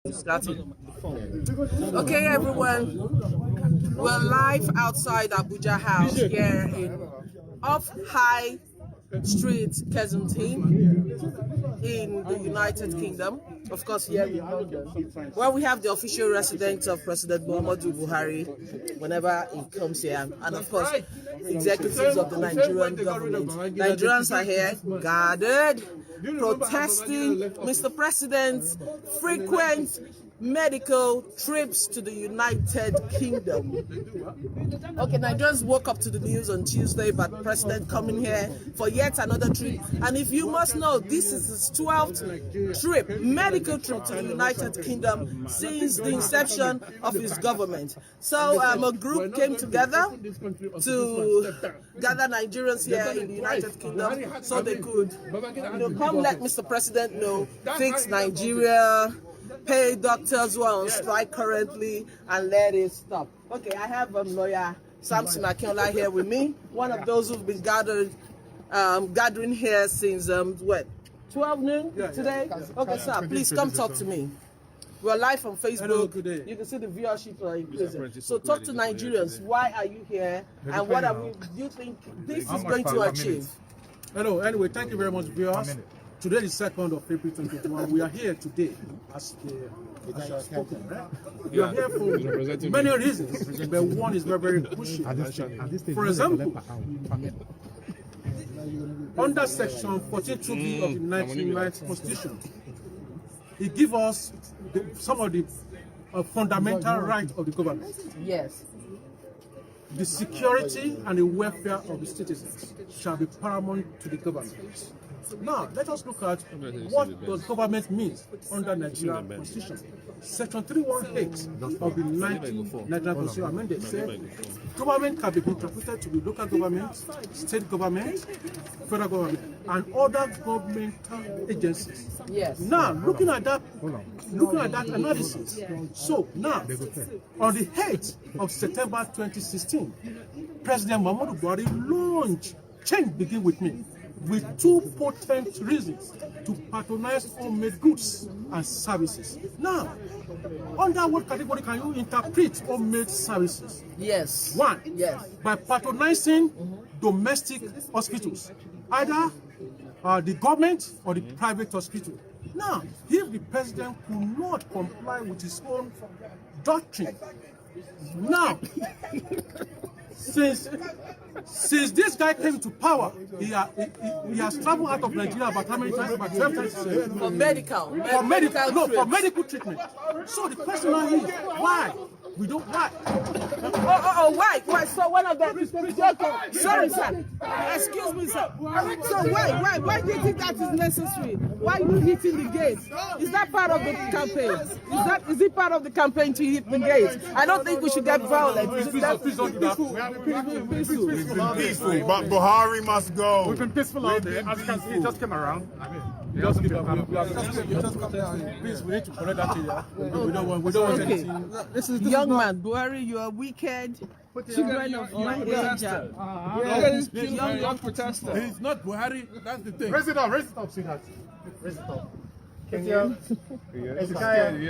Starting. Okay, everyone. We're live outside Abuja House here in off High Street, Kensington, in the United Kingdom. Of course, here in London, where we have the official residence of President Buhari whenever he comes here, and of course, executives of the Nigerian government. Nigerians are here gathered, protesting Mr. President's frequent medical trips to the United Kingdom. Okay, Nigerians woke up to the news on Tuesday about the president coming here for yet another trip. And if you must know, this is his 12th trip, medical trip to the United Kingdom since the inception of his government. So a group came together to gather Nigerians here in the United Kingdom so they could, come let Mr. President know, fix Nigeria, pay doctors who are on strike currently, and let it stop. Okay, I have lawyer Samson Akinola here with me, one of those who've been gathering here since 12 noon today? Okay, sir, please come talk to me. We're live on Facebook. Hello, good day. You can see the viewership are increasing. So talk to Nigerians. Why are you here, and what do you think this is going to achieve? Hello, anyway, thank you very much, viewers. Today is 2nd of April 2021. We are here today as spoken, right? We are here for many reasons, but one is very, very crucial. For example, under Section 42B of the 1990 Constitution, it gives us some of the fundamental rights of the government. Yes. The security and the welfare of the citizens shall be paramount to the government. Now, let us look at what does government mean under Nigerian Constitution. Section 318 of the 19th Nigerian Constitution amended said, government can be interpreted to be local government, state government, federal government, and other governmental agencies. Yes. Now, looking at that analysis, so now, on the 8th of September 2016, President Muhammadu Buhari launched Change Begin With Me, with two potent reasons to patronize homemade goods and services. Now, under what category can you interpret homemade services? Yes. One, yes, by patronizing domestic hospitals, either the government or the private hospital. Now, if the president could not comply with his own doctrine, now, since this guy came to power, he has traveled out of Nigeria about how many times? About 12 times. For medical treatment. So the question now is, why? We don't, why? Why? So one of them, sorry, sir. Excuse me, sir. So why do you think that is necessary? Why are you hitting the gates? Is that part of the campaign? Is it part of the campaign to hit the gates? I don't think we should get violent. Please don't do that. Peaceful, but Buhari must go. We've been peaceful all day. As you can see, he just came around. Please, we need to correct that area. We don't want anything. This is young man, Buhari, you are wicked. Children of my age. Young protester. He's not Buhari, that's the thing. Raise it up, sweetheart. Raise it up. Yeah,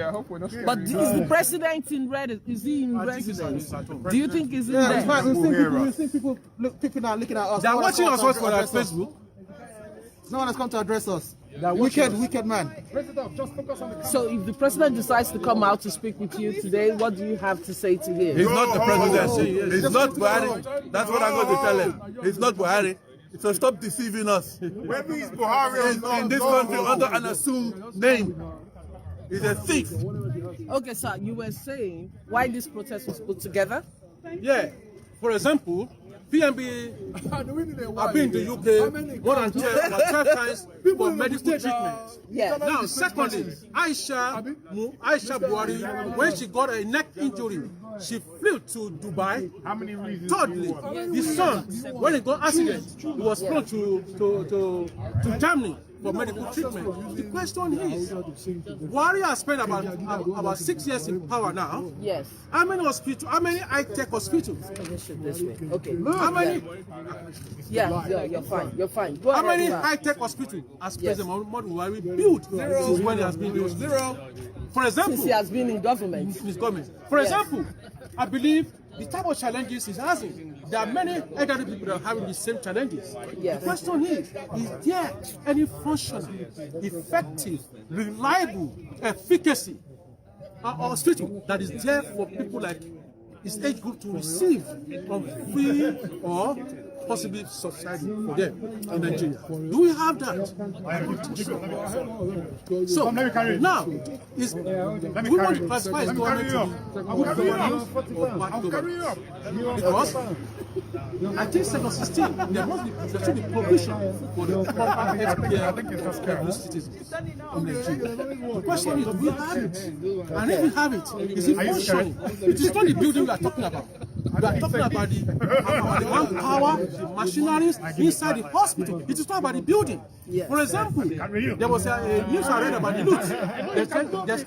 I hope we're not scared. But is the president in residence? Is he in residence? Do you think he's in there? It's fine. We've seen people now looking at us. They are watching us on Facebook. No one has come to address us. Wicked man. Raise it up. Just focus on the camera. So if the president decides to come out to speak with you today, what do you have to say to him? He's not the president. He's not Buhari. That's what I'm going to tell him. He's not Buhari. So stop deceiving us. Whether he's Buhari In this country, under an assumed name, he's a thief. Okay, sir, you were saying why this protest was put together? Yeah. For example, PNB have been to UK more than 12 times for medical treatment. Yeah. Now, secondly, Aisha Buhari, when she got a neck injury, she flew to Dubai. How many reasons? Thirdly, the son, when he got accident, he was flown to Germany for medical treatment. The question is, Buhari has spent about 6 years in power now. Yes. How many hospitals? How many high-tech hospitals? This way. Okay. How many? Yeah, you're fine. You're fine. Go How ahead, many man. high-tech hospitals has President Muhammadu Buhari built since when he has been built? Zero. For example, Since he has been in government. his government. For example, I believe the type of challenges he's having, there are many elderly people that are having the same challenges. Yes. The question is there any functional, effective, reliable, efficacy hospital that is there for people like his age group to receive on free or possibly subsidy for them in Nigeria? Do we have that? So now, we want to classify his government to be good governance or bad governance. Because I think 2016, there should be provision for the proper healthcare for citizens in Nigeria. The question is, do we have it? And if we have it, is it functioning? It is not the building we are talking about. We are talking about the manpower, the machineries inside the hospital. It is not about the building. Yes. For example, there was a news I read about the loot. They said there's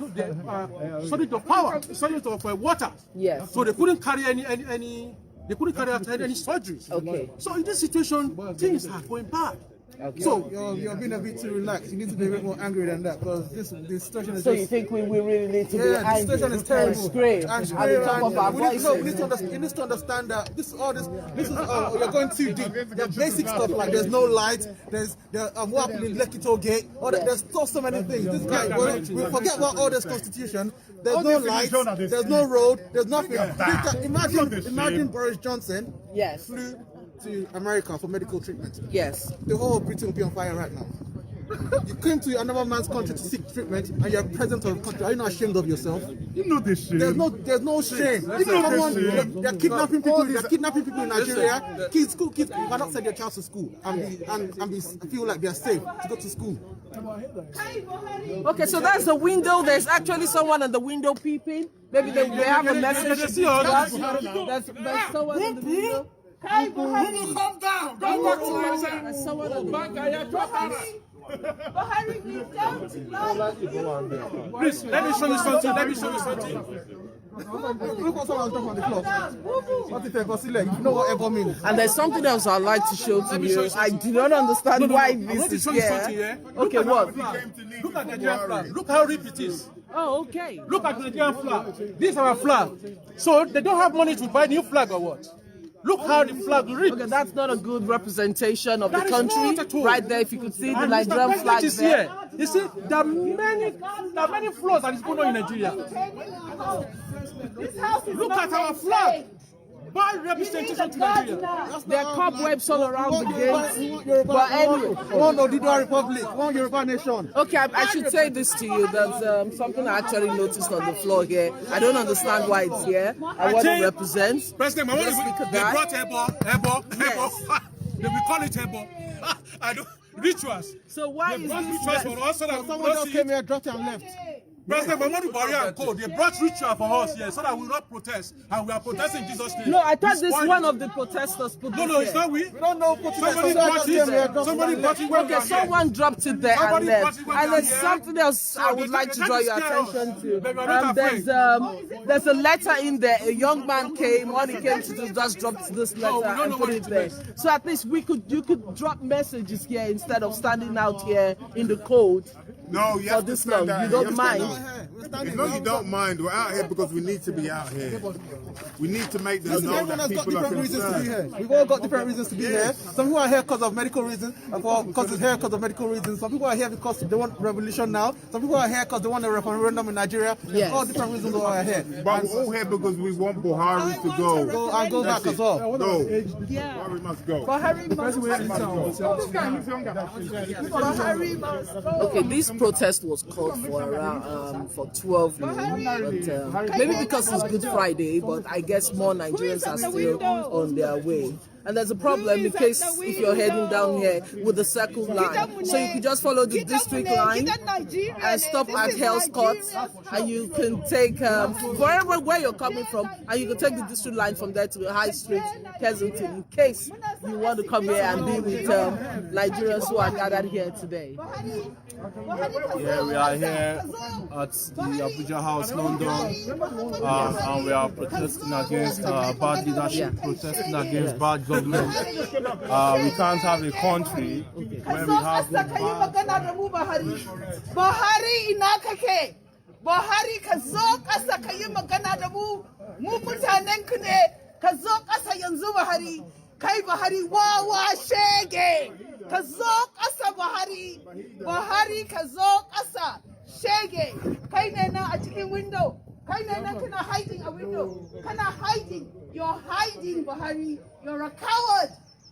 shortage of power, shortage of water. Yes. So they couldn't carry they couldn't carry out any surgeries. Okay. So in this situation, things are going bad. Okay. So You're being a bit too relaxed. You need to be a bit more angry than that, because this situation is So just... you think we really need to be Yeah, the angry situation is and terrible. scream at the top of our we need voices? you need to understand that this is you're going too deep. There's basic stuff like there's no light, there's what happened in Lekito Gate, there's so many things. This guy, we forget about all this constitution. There's no light, there's no road, there's nothing. Imagine Boris Johnson Yes. flew to America for medical treatment. Yes. The whole of Britain will be on fire right now. You came to another man's country to seek treatment, and you're president of the country. Are you not ashamed of yourself? You know this shit. There's no shame. They're kidnapping people. They're kidnapping people in Nigeria. Kids cannot send their child to school and feel like they're safe to go to school. Okay, so that's the window. There's actually someone at the window peeping. Maybe they have a message. There's someone in the window. Hey, Buhari, calm down. Don't work too much. There's someone at the window. Buhari, we don't like please, let me show you something. Look what someone's dropped on the floor. What if you know what ever means? And there's something else I'd like to show to you. I do not understand why I want this to is show you something here. here. Okay, what? Look at the Nigerian flag. Look how rip it is. Oh, okay. Look at the Nigerian flag. This is our flag. So they don't have money to buy new flag or what? Look how the flag ripped. Okay, that's not a good representation of the That is not at country. all. Right there, if you could see the And Nigerian Mr. flag President is there. here. You see, there are many flaws that is going on in Nigeria. this house is Look not at our safe. flag. Bad representation to Nigeria. There are cobwebs all around the gates. Yoruba, But anyway. one Odidua Republic, one Yoruba nation. Okay, I should say this to you. There's something I actually noticed on the floor here. I don't understand why it's here and what it represents. President Let's look at they that. brought Ebo. They will call it Ebo. I don't rituals. So why They is brought this? rituals for us so that we Someone will not just see came it. here, dropped it and left. President Muhammadu Buhari and Co. They brought ritual for us here so that we will not protest, and we are protesting in Jesus' name. No, I thought It's this why- one of the protesters put No, this it's here. not we. We don't know what Somebody brought it. Somebody brought it. when we Okay, are here. someone dropped it there Somebody and brought left. it when And we are there's here. something else So I would they like to can't draw your scare us. attention to. They were not There's a letter in there. A young man came. When he came to just dropped this letter we don't and know put what it it there. is. So at least you could drop messages here instead of standing out here in the cold No, you for have to this long. stand out. You You don't have to mind. stand out. As long as you don't mind, we're out here because we need to be out here. We need to make them know Everyone that has got people are different reasons to be concerned. here. We've all got different reasons to be here. Some people are here because of medical reasons, because it's here because of medical reasons. Some people are here because they want revolution now. Some people are here because they want a referendum in Nigeria. Yes. All different reasons why we're here. But we're all here because we want Buhari to go. Go and go back as well. Go. Buhari must go. Okay, this protest was called for around for 12 noon, but maybe because it's Good Friday, but I guess more Nigerians are still on their way. And there's a problem in case if you're heading down here with the circle line. So you can just follow the district line and stop at Hell's Court, and you can take wherever where you're coming from, and you can take the district line from there to High Street, Kensington, in case you want to come here and be with Nigerians who are gathered here today. Yeah, we are here at the Abuja House, London, and we are protesting against bad leadership, protesting against bad government. We can't have a country where we have Buhari ina kake? Buhari ka zo ƙasa ka yi magana da mu mutanen ku ne, ka zo ƙasa yanzu Buhari, kai Buhari wawa shege, ka zo ƙasa Buhari, Buhari ka zo ƙasa shege, kai ne nan a cikin window, kai ne nan kana hiding a window, kana hiding, you're hiding Buhari, you're a coward.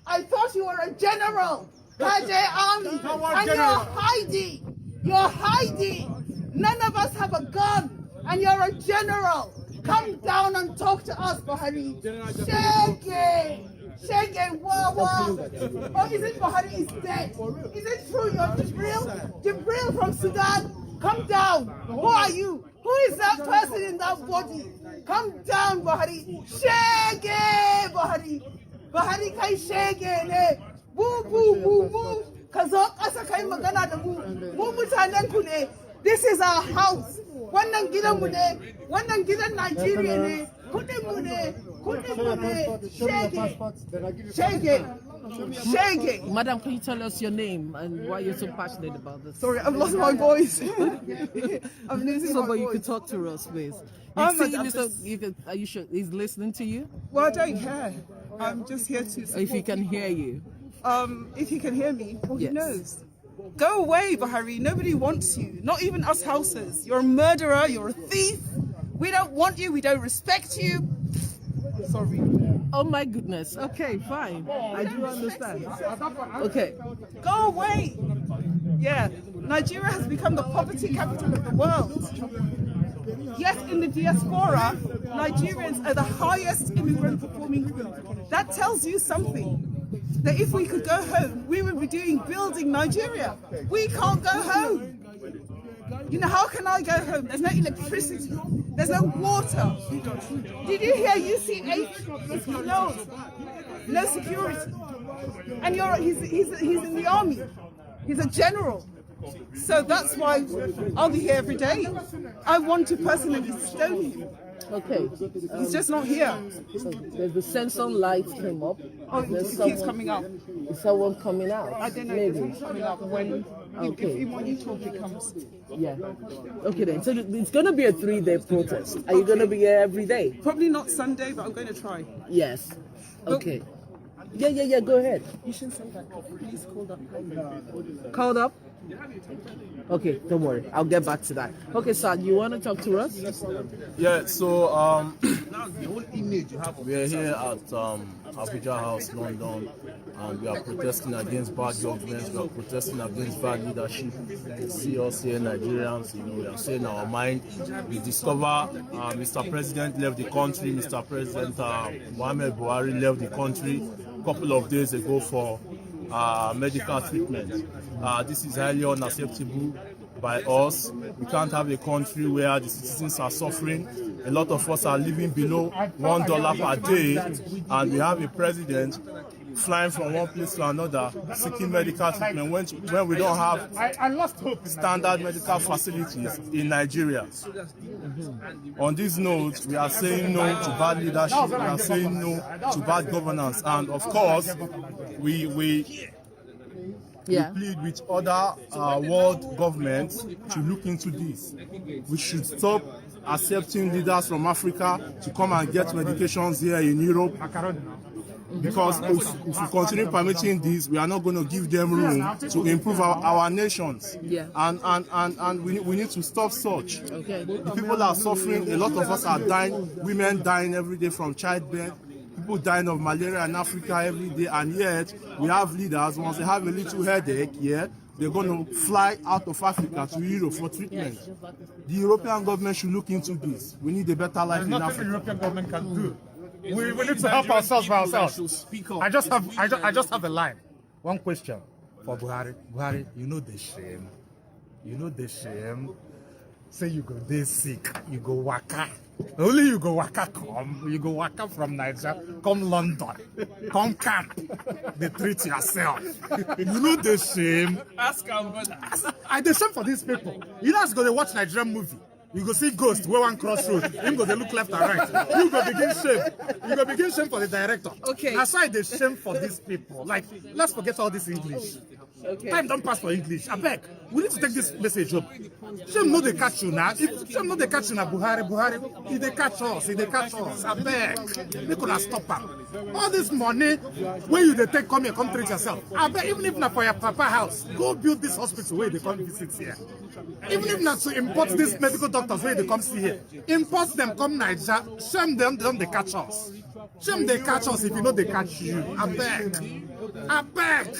I thought you were a general, KJ Army, and you're hiding. You're hiding. None of us have a gun, and you're a general. Come down and talk to us, Buhari. Shege, Shege, Wawa. Oh, is it Buhari is dead? Is it true you're Jibril? Jibril from Sudan? Come down. Who are you? Who is that person in that body? Come down, Buhari. Shege, Buhari. Buhari kai shege ne. Boo, boo, boo, boo. Kazok asa kai magana da mu. Mu mutanen ku ne. This is our house. Wannan gidan mu ne. Wannan gidan Nigeria ne. Kudin mu ne. Kudin mu ne. Shege. Shege. Shege. Madam, can you tell us your name and why you're so passionate about this? Sorry, I've lost my voice. I'm losing my But you voice. could talk to us, please. Are you sure he's listening to you? Well, I don't care. I'm just here to support. If he can hear you. If he can hear me, well, Yes. he knows. Go away, Buhari. Nobody wants you. Not even us Hausas. You're a murderer. You're a thief. We don't want you. We don't respect you. Sorry. Oh my goodness. Okay, fine. I do understand. Okay. Go away. Yeah. Nigeria has become the poverty capital of the world. Yet in the diaspora, Nigerians are the highest immigrant performing group. That tells you something. That if we could go home, we would be building Nigeria. We can't go home. You know, how can I go home? There's no electricity. There's no water. Did you hear UCH is closed? No security. And he's in the army. He's a general. So that's why I'll be here every day. I want to personally stone him. Okay. He's just not here. So there's the sensor light came up. Oh, There's he keeps coming up. Is someone coming out? I don't know Maybe. if he's coming up when you talk, he comes. Yeah. Okay then. So it's going to be a 3-day protest. Are you going to be here every day? Probably not Sunday, but I'm going to try. Yes. Okay. Yeah. Go ahead. You shouldn't say that. He's called up. Called up? Okay, don't worry. I'll get back to that. Okay, sir, you want to talk to us? Yeah, so we are here at Abuja House, London, and we are protesting against bad government. We are protesting against bad leadership. You see us here, Nigerians, we are saying our mind. We discover Mr. President left the country. Mr. President Muhammad Buhari left the country a couple of days ago for medical treatment. This is highly unacceptable by us. We can't have a country where the citizens are suffering. A lot of us are living below $1 per day, and we have a president flying from one place to another seeking medical treatment when we don't have standard medical facilities in Nigeria. On this note, we are saying no to bad leadership, we are saying no to bad governance, and of course, we plead with other world governments to look into this. We should stop accepting leaders from Africa to come and get medications here in Europe, because if we continue permitting this, we are not going to give them room to improve our nations. Yeah. And we need to stop such. Okay. The people are suffering. A lot of us are dying. Women dying every day from childbirth. People dying of malaria in Africa every day, and yet we have leaders, once they have a little headache, they're going to fly out of Africa to Europe for treatment. The European government should look into this. We need a better life in Africa. The European government can do We need to help ourselves by ourselves. I just have a line. One question for Buhari. Buhari, you know the shame. You know the shame. Say you go dey sick, you go waka. Only you go waka come. You go waka from Nigeria, come London, come camp. They treat yourself. You know the shame. Ask him, brother. I dey shame for these people. You know, as go to watch Nigerian movie. You go see ghost where one crossroad. Him go they look left and right. You go begin shame. You go begin shame for the director. Okay. Aside the shame for these people. Like, let's forget all this English. Okay. Time don't pass for English. I beg. We need to take this message up. Shame no they catch you now. If shame no they catch you now, Buhari, if they catch us, if they catch us, I beg. They could have stopped them. All this money, when you they take come here, come treat yourself. I beg, even if not for your papa house, go build this hospital where they come visit here. Even if not to import these medical doctors where they come see here. Import them, come Nigeria. Shame them, they don't they catch us. Shame they catch us if you know they catch you. I beg. I beg.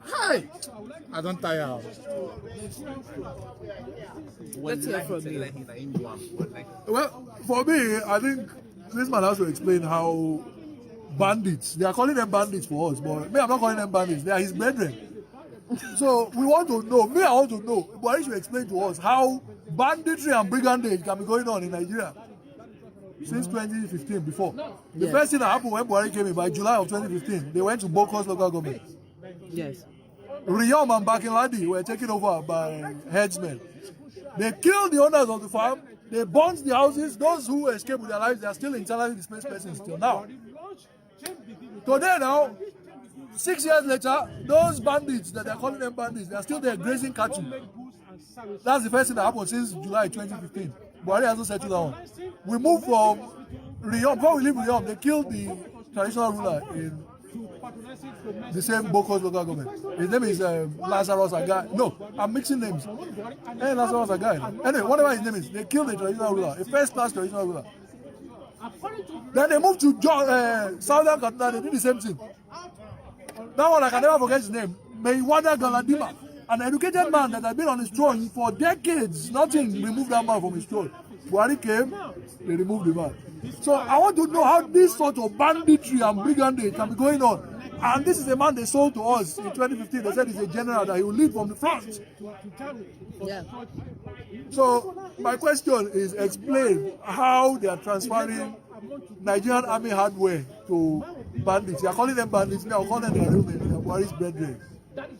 Hey, I don't tire. Let's hear from you. Well, for me, I think this man has to explain how bandits, they are calling them bandits for us, but me, I'm not calling them bandits. They are his brethren. So we want to know, I want to know, but he should explain to us how banditry and brigandage can be going on in Nigeria since 2015 before. The first thing that happened when Buhari came in by July of 2015, they went to Boko's local government. Yes. Riyom and Bakinladi were taken over by headsmen. They killed the owners of the farm, they burnt the houses. Those who escaped with their lives, they are still internally displaced persons till now. Today now, 6 years later, those bandits that they're calling them bandits, they are still there grazing cattle. That's the first thing that happened since July 2015. Buhari hasn't settled down. We moved from Riyom. Before we leave Riyom, they killed the traditional ruler in the same Boko's local government. His name is Lazarus Agai. No, I'm mixing names. Hey, Lazarus Agai. Anyway, whatever his name is, they killed the traditional ruler, a first-class traditional ruler. Then they moved to Southern Kaduna. They did the same thing. That one I can never forget his name. Meiwada Galadima, an educated man that had been on his throne for decades. Nothing removed that man from his throne. Buhari came, they removed the man. So I want to know how this sort of banditry and brigandage can be going on. And this is a man they sold to us in 2015. They said he's a general that he will lead from the front. Yeah. So my question is, explain how they are transferring Nigerian army hardware to bandits. You are calling them bandits, now call them their real name. They are Buhari's brethren.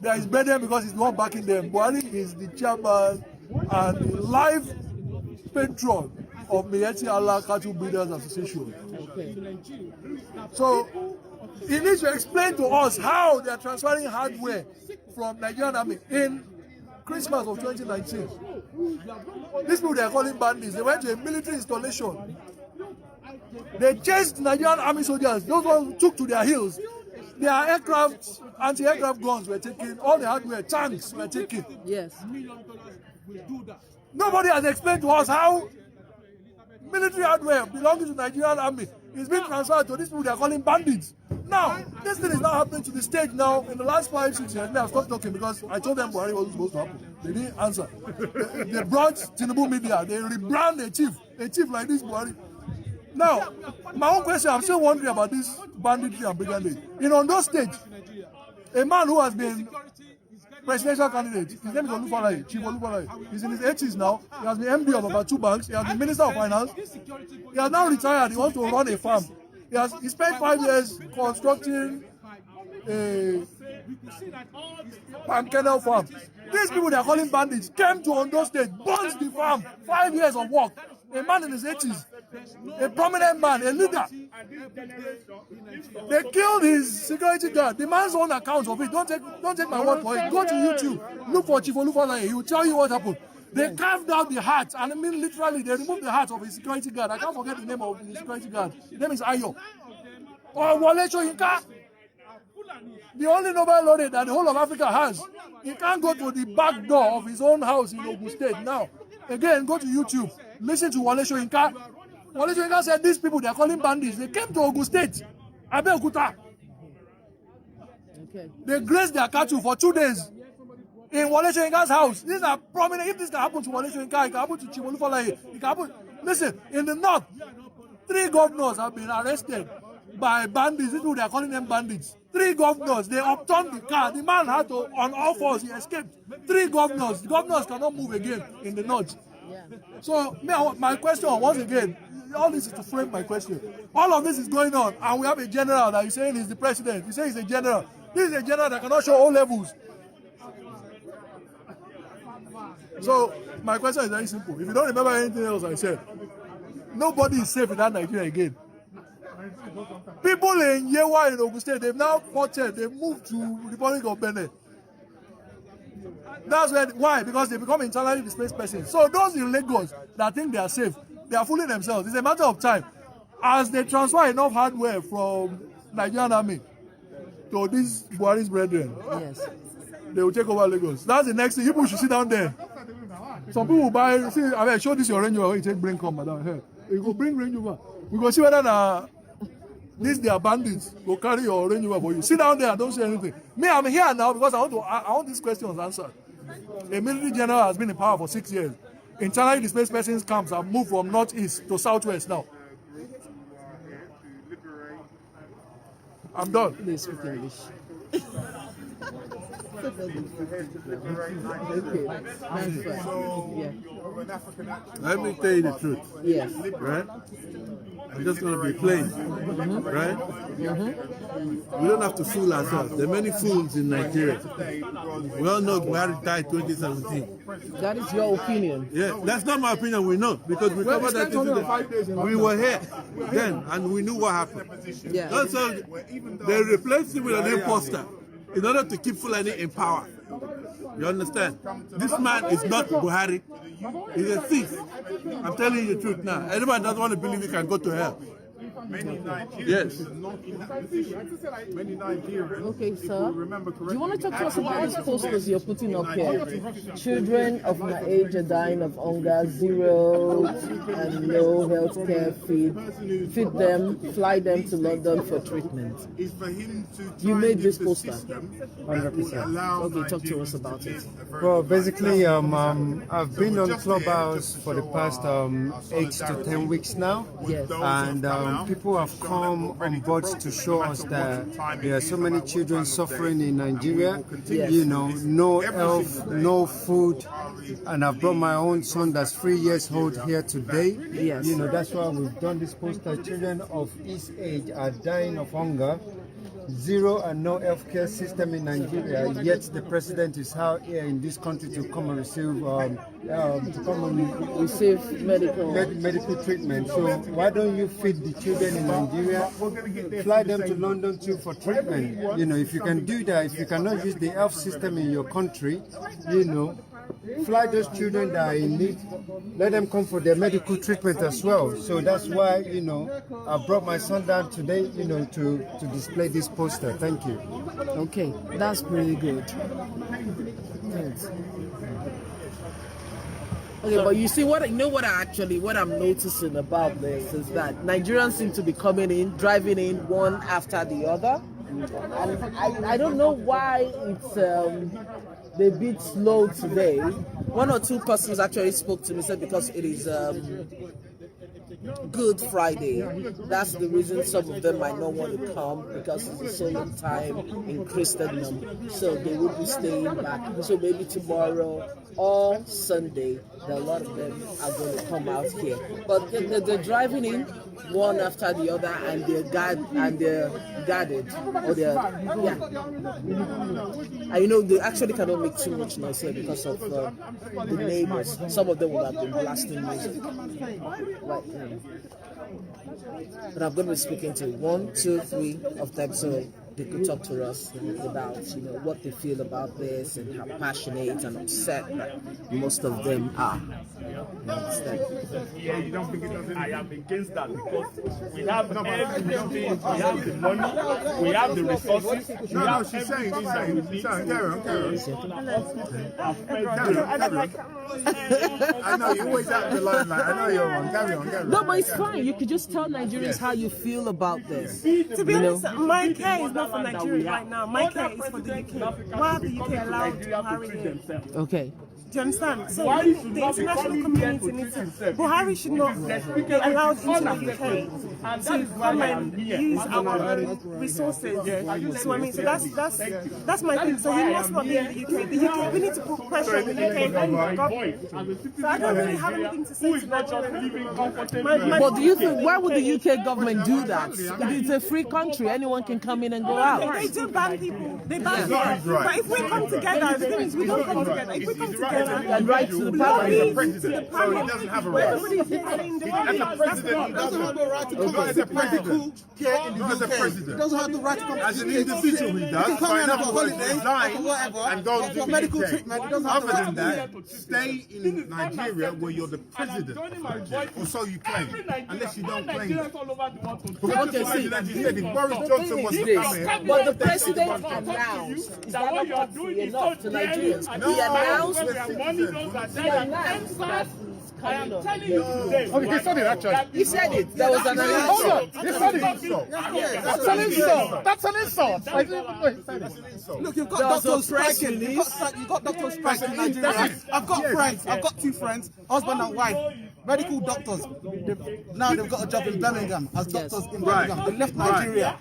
They are his brethren because he's the one backing them. Buhari is the chairman and the live patron of Miyetti Allah Cattle Breeders Association. Okay. So he needs to explain to us how they are transferring hardware from Nigerian army in Christmas of 2019. These people they are calling bandits. They went to a military installation. They chased Nigerian army soldiers. Those ones took to their heels. Their aircraft, anti-aircraft guns were taken. All the hardware, tanks were taken. Yes. Nobody has explained to us how military hardware belonging to Nigerian army is being transferred to these people they are calling bandits. Now, this thing is now happening to the stage now in the last 5-6 years. I've stopped talking because I told them Buhari wasn't supposed to happen. They didn't answer. They brought Tinubu media. They rebrand a chief like this Buhari. Now, my own question, I'm still wondering about this banditry and brigandage. In Ondo State, a man who has been presidential candidate, his name is Olufalaye, Chief Olufalaye. He's in his 80s now. He has been MD of about 2 banks. He has been Minister of Finance. He has now retired. He wants to run a farm. He spent 5 years constructing a palm kernel farm. These people they are calling bandits came to Ondo State, burnt the farm, 5 years of work. A man in his 80s, a prominent man, a leader. They killed his security guard. The man's own account of it. Don't take my word for it. Go to YouTube. Look for Chief Olufalaye. He will tell you what happened. They carved out the heart, and I mean literally, they removed the heart of his security guard. I can't forget the name of his security guard. His name is Ayo. Or Wole Soyinka. The only Nobel laureate that the whole of Africa has. He can't go to the back door of his own house in Ogun State now. Again, go to YouTube. Listen to Wole Soyinka. Wole Soyinka said these people they are calling bandits. They came to Ogun State, Abeokuta. Okay. They grazed their cattle for 2 days in Wole Soyinka's house. These are prominent. If this can happen to Wole Soyinka, it can happen to Chief Olufalaye. It can happen. Listen, in the north, 3 governors have been arrested by bandits. These people, they are calling them bandits. 3 governors, they upturned the car. The man had to, on all fours, he escaped. 3 governors. The governors cannot move again in the north. So, my question, once again, all this is to frame my question. All of this is going on, and we have a general that is saying he's the president. You say he's a general. This is a general that cannot show all levels. So, my question is very simple. If you don't remember anything else I said, nobody is safe in that Nigeria again. People in Yewa in Ogun State, they've now ported, they've moved to Republic of Benin. That's why? Because they become internally displaced persons. So those in Lagos that think they are safe, they are fooling themselves. It's a matter of time. As they transfer enough hardware from Nigerian army to these Buhari's brethren, they will take over Lagos. That's the next thing. People should sit down there. Some people buy, see, I mean, show this your Range Rover, you take bring come, madam. Here. You go bring Range Rover. We go see whether these they are bandits go carry your Range Rover for you. Sit down there and don't say anything. Me, I'm here now because I want these questions answered. A military general has been in power for 6 years. Internally displaced persons camps have moved from northeast to southwest now. I'm done. They speak English. Let me tell you the truth. Yes. Right? I'm just going to be plain. Right? We don't have to fool ourselves. There are many fools in Nigeria. We all know Buhari died 2017. That is your opinion. Yeah, that's not my opinion. We know because we covered that incident. We were here then and we knew what happened. Yeah. Also, they replaced him with an imposter in order to keep Fulani in power. You understand? This man is not Buhari. He's a thief. I'm telling you the truth now. Anyone doesn't want to believe he can go to hell. Yes. Okay, sir. Do you want to talk to us about these posters you're putting up here? Children of my age are dying of hunger, 0 and no health care, feed them, fly them to London for treatment. You made this poster? 100%. Okay, talk to us about it. Well, basically, I've been on Clubhouse for the past 8 to 10 weeks now. Yes. And people have come on board to show us that there are so many children suffering in Nigeria. Yes. You know, no health, no food. And I've brought my own son that's 3 years old here today. Yes. You know, that's why we've done this poster. Children of his age are dying of hunger. 0 and no healthcare system in Nigeria, yet the president is out here in this country to come and receive medical treatment. So why don't you feed the children in Nigeria, fly them to London too for treatment? You know, if you can do that, if you cannot use the health system in your country, you know, fly those children that are in need, let them come for their medical treatment as well. So that's why, you know, I brought my son down today, you know, to display this poster. Thank you. Okay, that's pretty good. Thanks. Okay, but you see what I'm noticing about this is that Nigerians seem to be coming in, driving in one after the other. And I don't know why it's a bit slow today. 1 or 2 persons actually spoke to me, said because it is Good Friday. That's the reason some of them might not want to come, because it's a solemn time in Christendom. So they will be staying back. So maybe tomorrow or Sunday, a lot of them are going to come out here. But they're driving in one after the other, and they're guarded, or and you know, they actually cannot make too much noise here because of the neighbors. Some of them will have been blasting music right now. But I'm going to be speaking to 1, 2, 3 of them, so they could talk to us about, you know, what they feel about this and how passionate and upset that most of them are. Yeah, you don't think it doesn't? I am against that, because we have everything. We have the money, we have the resources. She's saying, carry on. I know you always have the limelight. I know you're wrong. Carry on. No, but it's fine. You could just tell Nigerians how you feel about this. To be honest, my care is not for Nigeria right now. My care is for the UK. Why have the UK allowed Buhari in? Okay. Do you understand? So Buhari the should not be international coming here community to needs teach to. himself. Buhari should not be allowed into the UK And that to is why come I am and here. use our resources. So I mean, so that's my thing. So he must not be in the UK. The UK, we need to put pressure on the UK government. So I don't really have anything to say to Nigeria. But do you think, why would the UK government do that? It's a free country, anyone can come in and go out. They do ban people. They ban people. But if we come together, the thing is we don't come together. If we come together And right to the lobby parliament. to the parliament, doesn't have a right. everybody's saying the lobby. He doesn't have the right to come Not as a president. medical care in the Not as a UK. president. He doesn't have the right to come As to an the UK. individual, he He does. can come But here in and other have a words, holiday resign or whatever and go to for the medical UK. treatment. He doesn't have the Other right than to do that, stay in Nigeria where you're the president of Nigeria, or so you claim, unless you don't claim that. Okay, see, As you said, if Boris Johnson was to this, come here, but the president announced, is that not helpful enough to Nigerians? He announced that he's coming on. Okay, he said it actually. He said it. There was an announcement. He said it. That's an insult. That's an insult. I didn't even know he said it. Look, you've got There was a doctors press striking. release. You've got doctors striking in Nigeria. I've got friends. I've got two friends, husband and wife, medical doctors. Now they've got a job in Birmingham as doctors in Birmingham. They left Nigeria.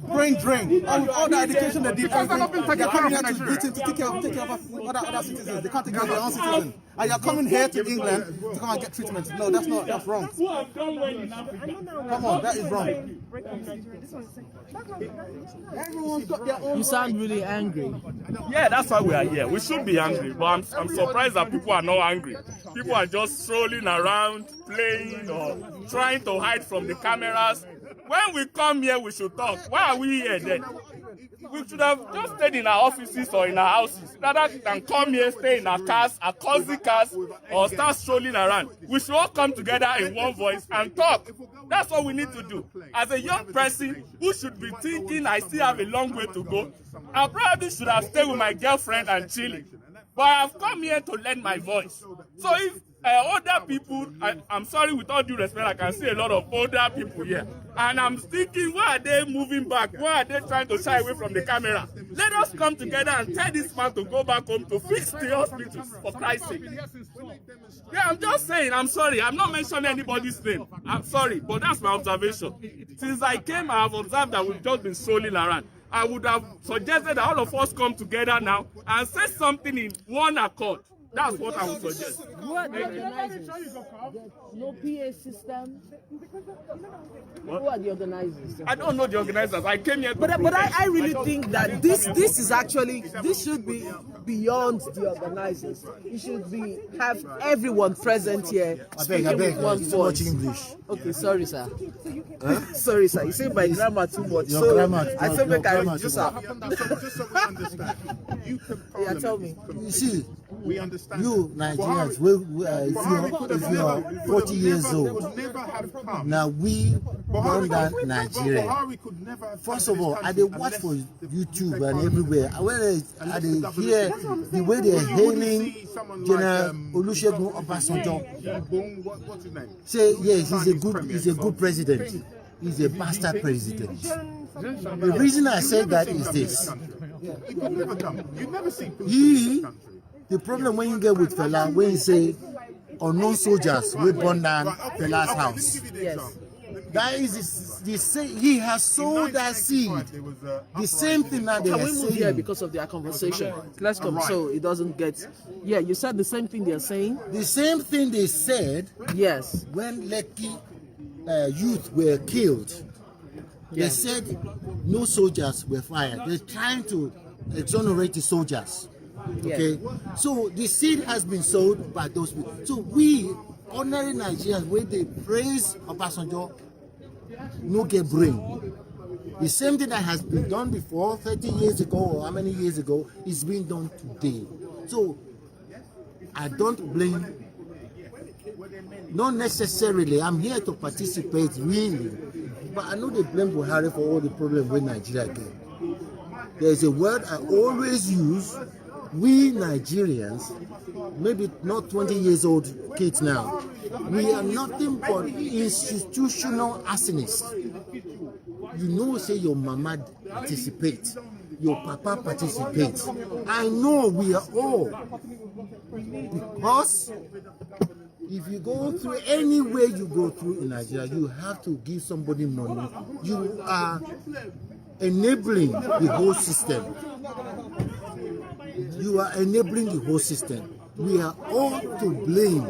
Brain drain. And with all the education they did, they're coming here to Britain to take care of other citizens. They can't take care of their own citizens. And you're coming here to England to come and get treatment. No, that's wrong. Come on, that is wrong. Everyone's got their own. You sound really angry. Yeah, that's why we are here. We should be angry, but I'm surprised that people are not angry. People are just strolling around, playing, or trying to hide from the cameras. When we come here, we should talk. Why are we here then? We should have just stayed in our offices or in our houses rather than come here, stay in our cars, our cozy cars, or start strolling around. We should all come together in one voice and talk. That's what we need to do. As a young person who should be thinking I still have a long way to go, I probably should have stayed with my girlfriend and chilling. But I have come here to lend my voice. So if older people, I'm sorry, with all due respect, I can see a lot of older people here. And I'm thinking, why are they moving back? Why are they trying to shy away from the camera? Let us come together and tell this man to go back home to fix the hospitals, for Christ's sake. Yeah, I'm just saying, I'm sorry. I'm not mentioning anybody's name. I'm sorry, but that's my observation. Since I came, I have observed that we've just been strolling around. I would have suggested that all of us come together now and say something in one accord. That's what I would suggest. Who are the organizers? No PA system. What? Who are the organizers? I don't know the organizers. I came here to But I really think that this is actually, this should be beyond the organizers. It should have everyone present here speaking with one voice. English. Okay, sorry, sir. Sorry, sir. You say my grammar too much. Your so grammar, I think we can reduce Just her. so we understand, Yeah, tell me. You see, we understand. you Nigerians, if you're 40 years old, now we run down Nigeria. First of all, I did watch for YouTube and everywhere. I did hear the way they're hailing General Olusegun Obasanjo. What's his name? Say yes, he's a good president. He's a bastard president. The reason I say that is this. He could never come. You'd never see Putin in this country. The problem when you get with Fela, when you say unknown soldiers will burn down Fela's house. Yes. That is the same. He has sowed that seed. The same thing that they Can are we move here saying. because of their conversation? Let's come so it doesn't get. Yeah, you said the same thing they're saying. The same thing they said. Yes. When Lekki youth were killed. They said no soldiers were fired. They're trying to exonerate the soldiers. Okay, so the seed has been sowed by those people. So we, ordinary Nigerians, when they praise Obasanjo, no get brain. The same thing that has been done before, 30 years ago or how many years ago, is being done today. So I don't blame, not necessarily, I'm here to participate really, but I know they blame Buhari for all the problems with Nigeria get. There's a word I always use. We Nigerians, maybe not 20 years old kids now, we are nothing but institutional arsonists. You know, say your mama participates, your papa participates. I know we are all Because if you go through any way you go through in Nigeria, you have to give somebody money. You are enabling the whole system. You are enabling the whole system. We are all to blame.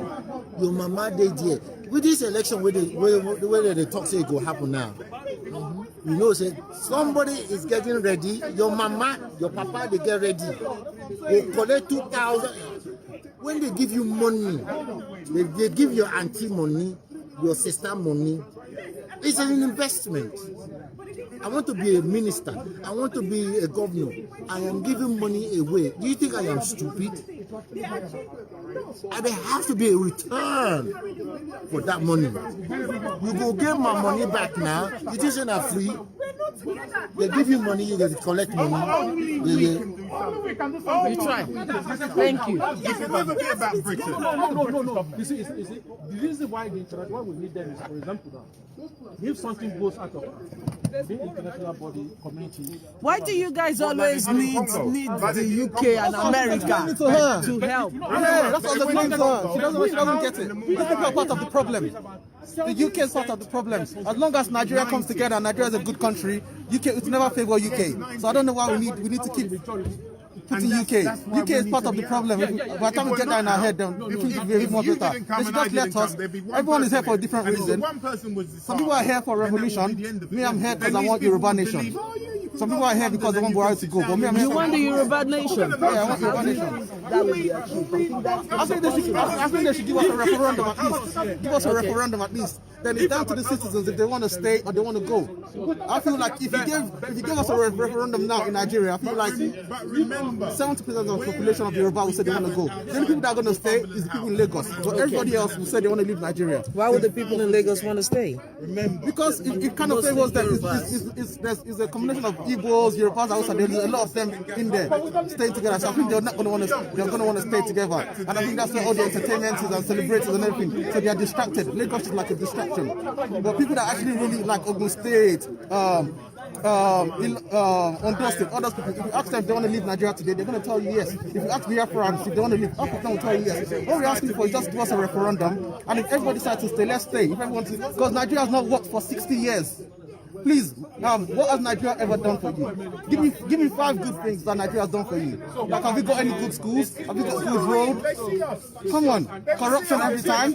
Your mama dey there. With this election where they talk say it go happen now. You know, say somebody is getting ready. Your mama, your papa, they get ready. They collect 2,000. When they give you money, they give your auntie money, your sister money. It's an investment. I want to be a minister. I want to be a governor. I am giving money away. Do you think I am stupid? And there has to be a return for that money. You go get my money back now. It isn't a free. They give you money, you get collect money. You try. Thank you. If you ever get about Britain. No. You see, the reason why why we need them is, for example, now, if something goes out of the international body community. Why do you guys always need the UK and America to help? Yeah, that's what they're to her. She doesn't get it. These people are part of the problem. The UK is part of the problem. As long as Nigeria comes together, and Nigeria is a good country, UK will never favor UK. So I don't know why we need to keep putting UK. UK is part of the problem. By the time we get that in our head, then things will be a bit more better. They should just let us. Everyone is here for a different reason. Some people are here for revolution. Me, I'm here because I want Yoruba nation. Some people are here because they want Buhari to go. But me, I'm here. You want the Yoruba nation? Yeah, I want Yoruba nation. That would be achieved. I think they should give us a referendum at least. Give us a referendum at least. Then it's down to the citizens if they want to stay or they want to go. I feel like if you give us a referendum now in Nigeria, I feel like 70% of the population of Yoruba will say they want to go. The only people that are going to stay is the people in Lagos. But everybody else will say they want to leave Nigeria. Why would the people in Lagos want to stay? Because it kind of favors them. It's a combination of Igbos, Yorubas, Hausa. There's a lot of them in there staying together. So I think they're not going to want to. They're going to want to stay together. And I think that's where all the entertainment is and celebrations and everything. So they are distracted. Lagos is like a distraction. But people that actually really like Ogun State, Ondo State, other people, if you ask them if they want to leave Nigeria today, they're going to tell you yes. If you ask Biafrans if they want to leave, half of them will tell you yes. What we're asking for is just give us a referendum, and if everybody decides to stay, let's stay. If everyone, because Nigeria has not worked for 60 years. Please, what has Nigeria ever done for you? Give me 5 good things that Nigeria has done for you. Like, have we got any good schools? Have we got good roads? Come on, corruption every time.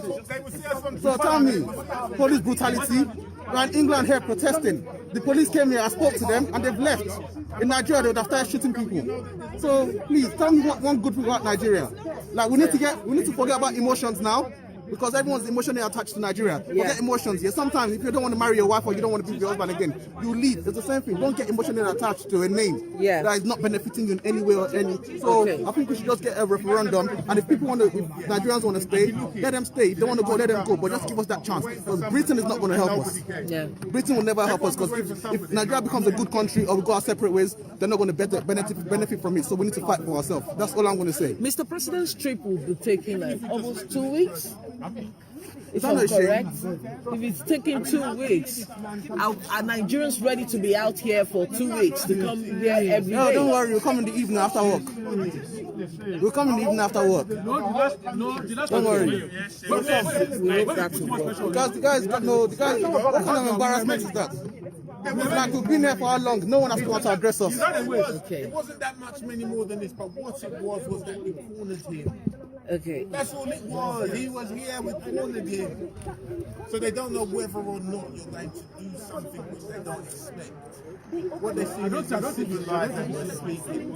So tell me, police brutality. We're in England here protesting. The police came here, I spoke to them, and they've left. In Nigeria, they would have started shooting people. So please, tell me one good thing about Nigeria. Like, we need to forget about emotions now. Because everyone's emotionally attached to Nigeria. Forget emotions. Yeah, sometimes if you don't want to marry your wife or you don't want to be with your husband again, you leave. It's the same thing. Don't get emotionally attached to a name that is not benefiting you in any way or any. So I think we should just get a referendum. And if Nigerians want to stay, let them stay. If they want to go, let them go. But just give us that chance. Because Britain is not going to help us. Yeah. Britain will never help us. Because if Nigeria becomes a good country or we go our separate ways, they're not going to benefit from it. So we need to fight for ourselves. That's all I'm going to say. Mr. President's trip will be taking like almost 2 weeks. If I'm not correct, if it's taking 2 weeks, are Nigerians ready to be out here for 2 weeks to come here every day? No, don't worry. We'll come in the evening after work. We'll come in the evening after work. Don't worry. Because the guys, what kind of embarrassment is that? Like, we've been here for how long? No one has come out to address us. It wasn't that much many more than this, but what it was that we cornered him. Okay. That's all it was. He was here, we cornered him. So they don't know whether or not you're going to do something which they don't expect. What they see is just civilized and just speaking.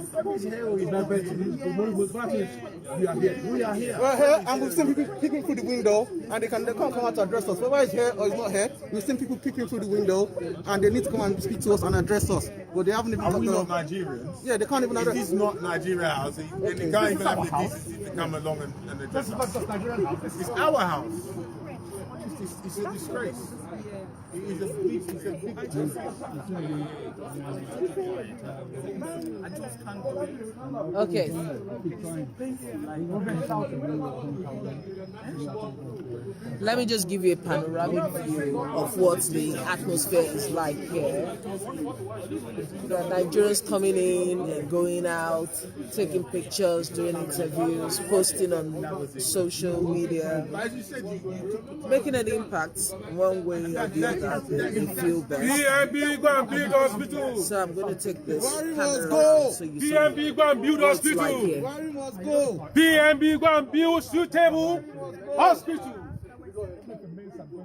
We are here and we've seen people peeking through the window and they can't come out to address us. Whether it's here or it's not here, we've seen people peeking through the window and they need to come and speak to us and address us. But they haven't even Are we not Nigerians? Yeah, they can't even address us. This is not Nigeria house. And the guy even have the decency to come along and address us. It's our house. It's a disgrace. It is a big Okay. Let me just give you a panoramic view of what the atmosphere is like here. The Nigerians coming in and going out, taking pictures, doing interviews, posting on social media, making an impact one way or the other. They feel best. BNB, go and build hospital. So I'm going to take this Must camera so you see BNB, go and build what's hospital. like here. Must go. BNB, go and build suitable hospital.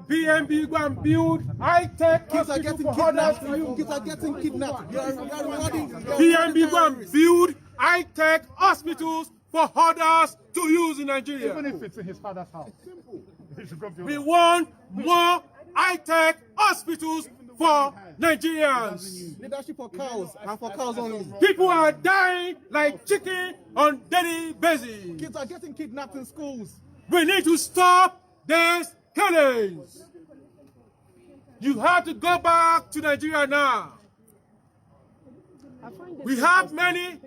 BNB, go and build high-tech Kids are hospital getting for others kidnapped. to use. Kids are getting kidnapped. You're rewarding. BNB, go and build high-tech hospitals for others to use in Nigeria. Even if it's in his father's house. We want more high-tech hospitals for Nigerians. Leadership for cows and for cows only. People are dying like chicken on daily basis. Kids are getting kidnapped in schools. We need to stop these killings. You have to go back to Nigeria now. We have many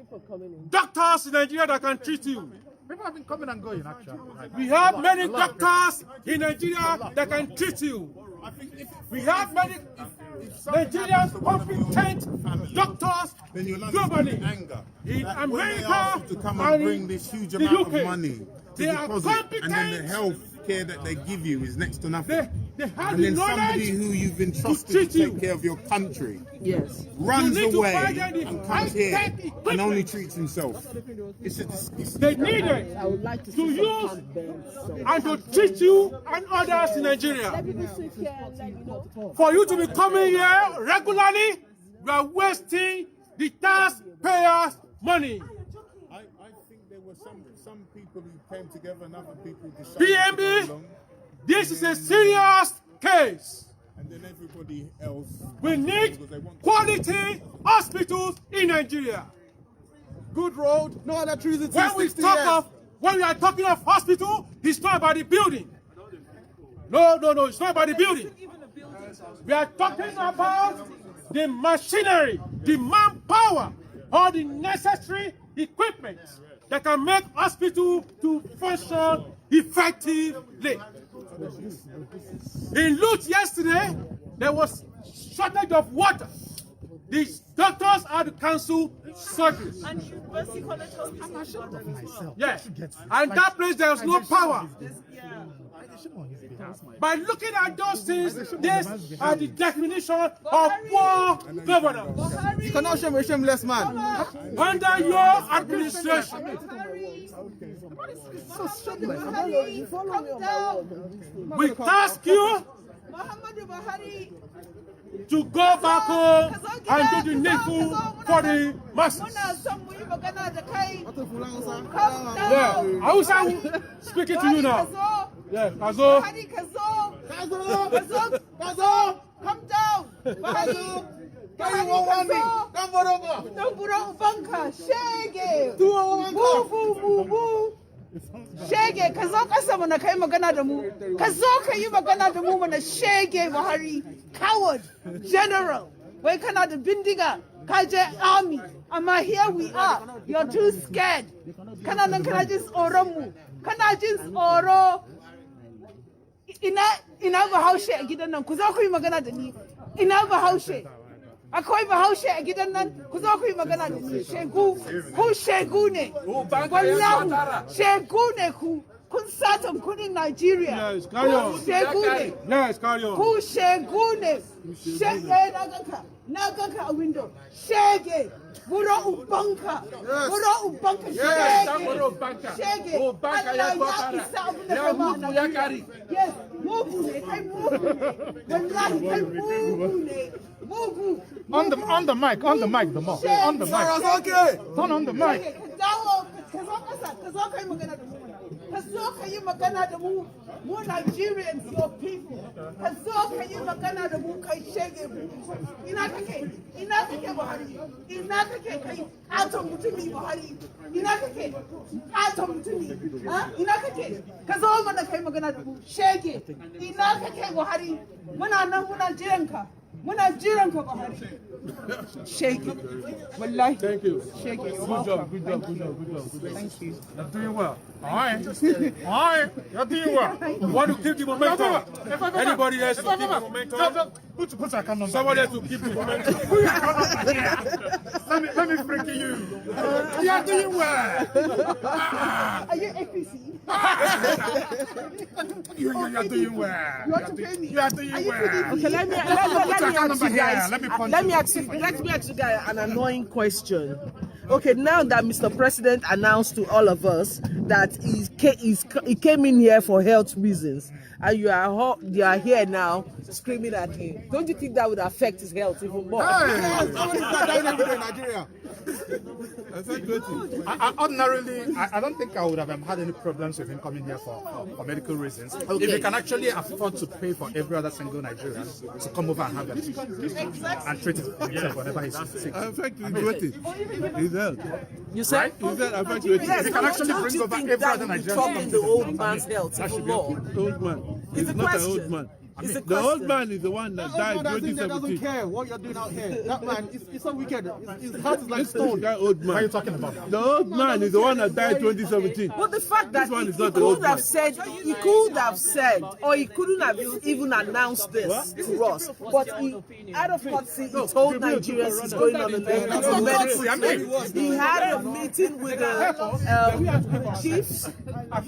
doctors in Nigeria that can treat you. People have been coming and going, actually. We have many doctors in Nigeria that can treat you. We have many Nigerian competent doctors globally. In America to come and and bring in this huge the amount UK. of money to They are deposit, and then the competent. health care that they give you is next to nothing. They have And the then somebody knowledge who you've entrusted to treat you. take care of your country Yes. runs You need to away buy them the and comes here high-tech and equipment. only treats himself. It's They need it I would like to to see use some bands. and to treat you and others in Nigeria. For you to be coming here regularly, you are wasting the taxpayers' money. I think there were some people who came together and other people decided to go BNB, along, this is a serious case. and then everybody else. We need quality hospitals in Nigeria. Good road, no other trees in When we 60 talk years. of, when we are talking of hospital, it's not about the building. No, it's not about the building. We are talking about the machinery, the manpower, all the necessary equipment that can make hospital to function effectively. In Lut yesterday, there was shortage of water. The doctors had to cancel surgeries. And University College Hospital. Yes, and that place there was no power. By looking at those things, these are the definition of poor governance. You cannot shame a shameless man. Under your administration, we task you to go back home and do the needful for the masses. Yeah, I was speaking to you now. Yeah, Kazo. Kazo, come down. Buhari, don't put banka. Shege. Boo. Shege, ka zo kasa mana kai magana da mu. Ka zo ka yi magana da mu mana shege Buhari. Coward, general. Wai kana da bindiga, ka je army. Amma here we are. You're too scared. Kana nan kana jin tsoron mu. Kana jin tsoro. Ina Bahaushe a gidan nan, ku zo ku yi magana da ni. Ina Bahaushe. Akwai Bahaushe a gidan nan, ku zo ku yi magana da ni. Shegu, ku shegu ne. Wallahu, shegu ne ku. Kun satan kudin Nigeria. Yes, carry on. Shegu ne. Yes, carry on. Ku shegu ne. Shege na ganka a window. Shege. Buro ubanka. Buro ubanka. Shege. Allah ya isa abin da kama a Nigeria. Yes, mugu ne, kai mugu ne. Wallahi kai mugu ne. Mugu. On the mic, the more. On the mic. Okay. Turn on the mic. Ka dawo, ka zo kasa, ka zo kai magana da mu. ka zo ka yi magana da mu Nigerians, your people. Ka zo ka yi magana da mu kai shege mu. Ina kake Buhari. Ina kake kai katon mutumi Buhari. Ina kake katon mutumi. Ina kake ka zo mana kai magana da mu shege. Ina kake Buhari. Muna nan muna jiran ka. Muna jiran ka Buhari. Shege. Wallahi. Thank you. Shege. Good job. Thank you. You're doing well. All right. You're doing well. You want to keep the momentum? Anybody else to keep the momentum? Put your account number. Somebody else to keep the momentum. Let me freak you. You're doing well. Are you APC? You're doing well. You want to pay me? You are doing well. Okay, let me ask you guys an annoying question. Okay, now that Mr. President announced to all of us that he came in here for health reasons, and you are here now screaming at him, don't you think that would affect his health even more? Ordinarily, I don't think I would have had any problems with him coming here for medical reasons. Okay. If he can actually afford to pay for every other single Nigerian to come over and have them and treat himself whenever he's sick. In fact, he's waiting. He's health. You said? He said, in fact, waiting. If he can actually bring over every other Nigerian to come the old man's health even more. Old man. He's not an old man. The old man is the one that died in That doesn't 2017. care what you're doing out here. That man, it's so wicked. His heart is like stone. That old man. What are you talking about? The old man is the one that died in 2017. But the fact that This one he is not the old could have man. said, or he couldn't have even announced this to us. But he, out of courtesy, he told Nigerians he's going on a medical. He had a meeting with the chiefs,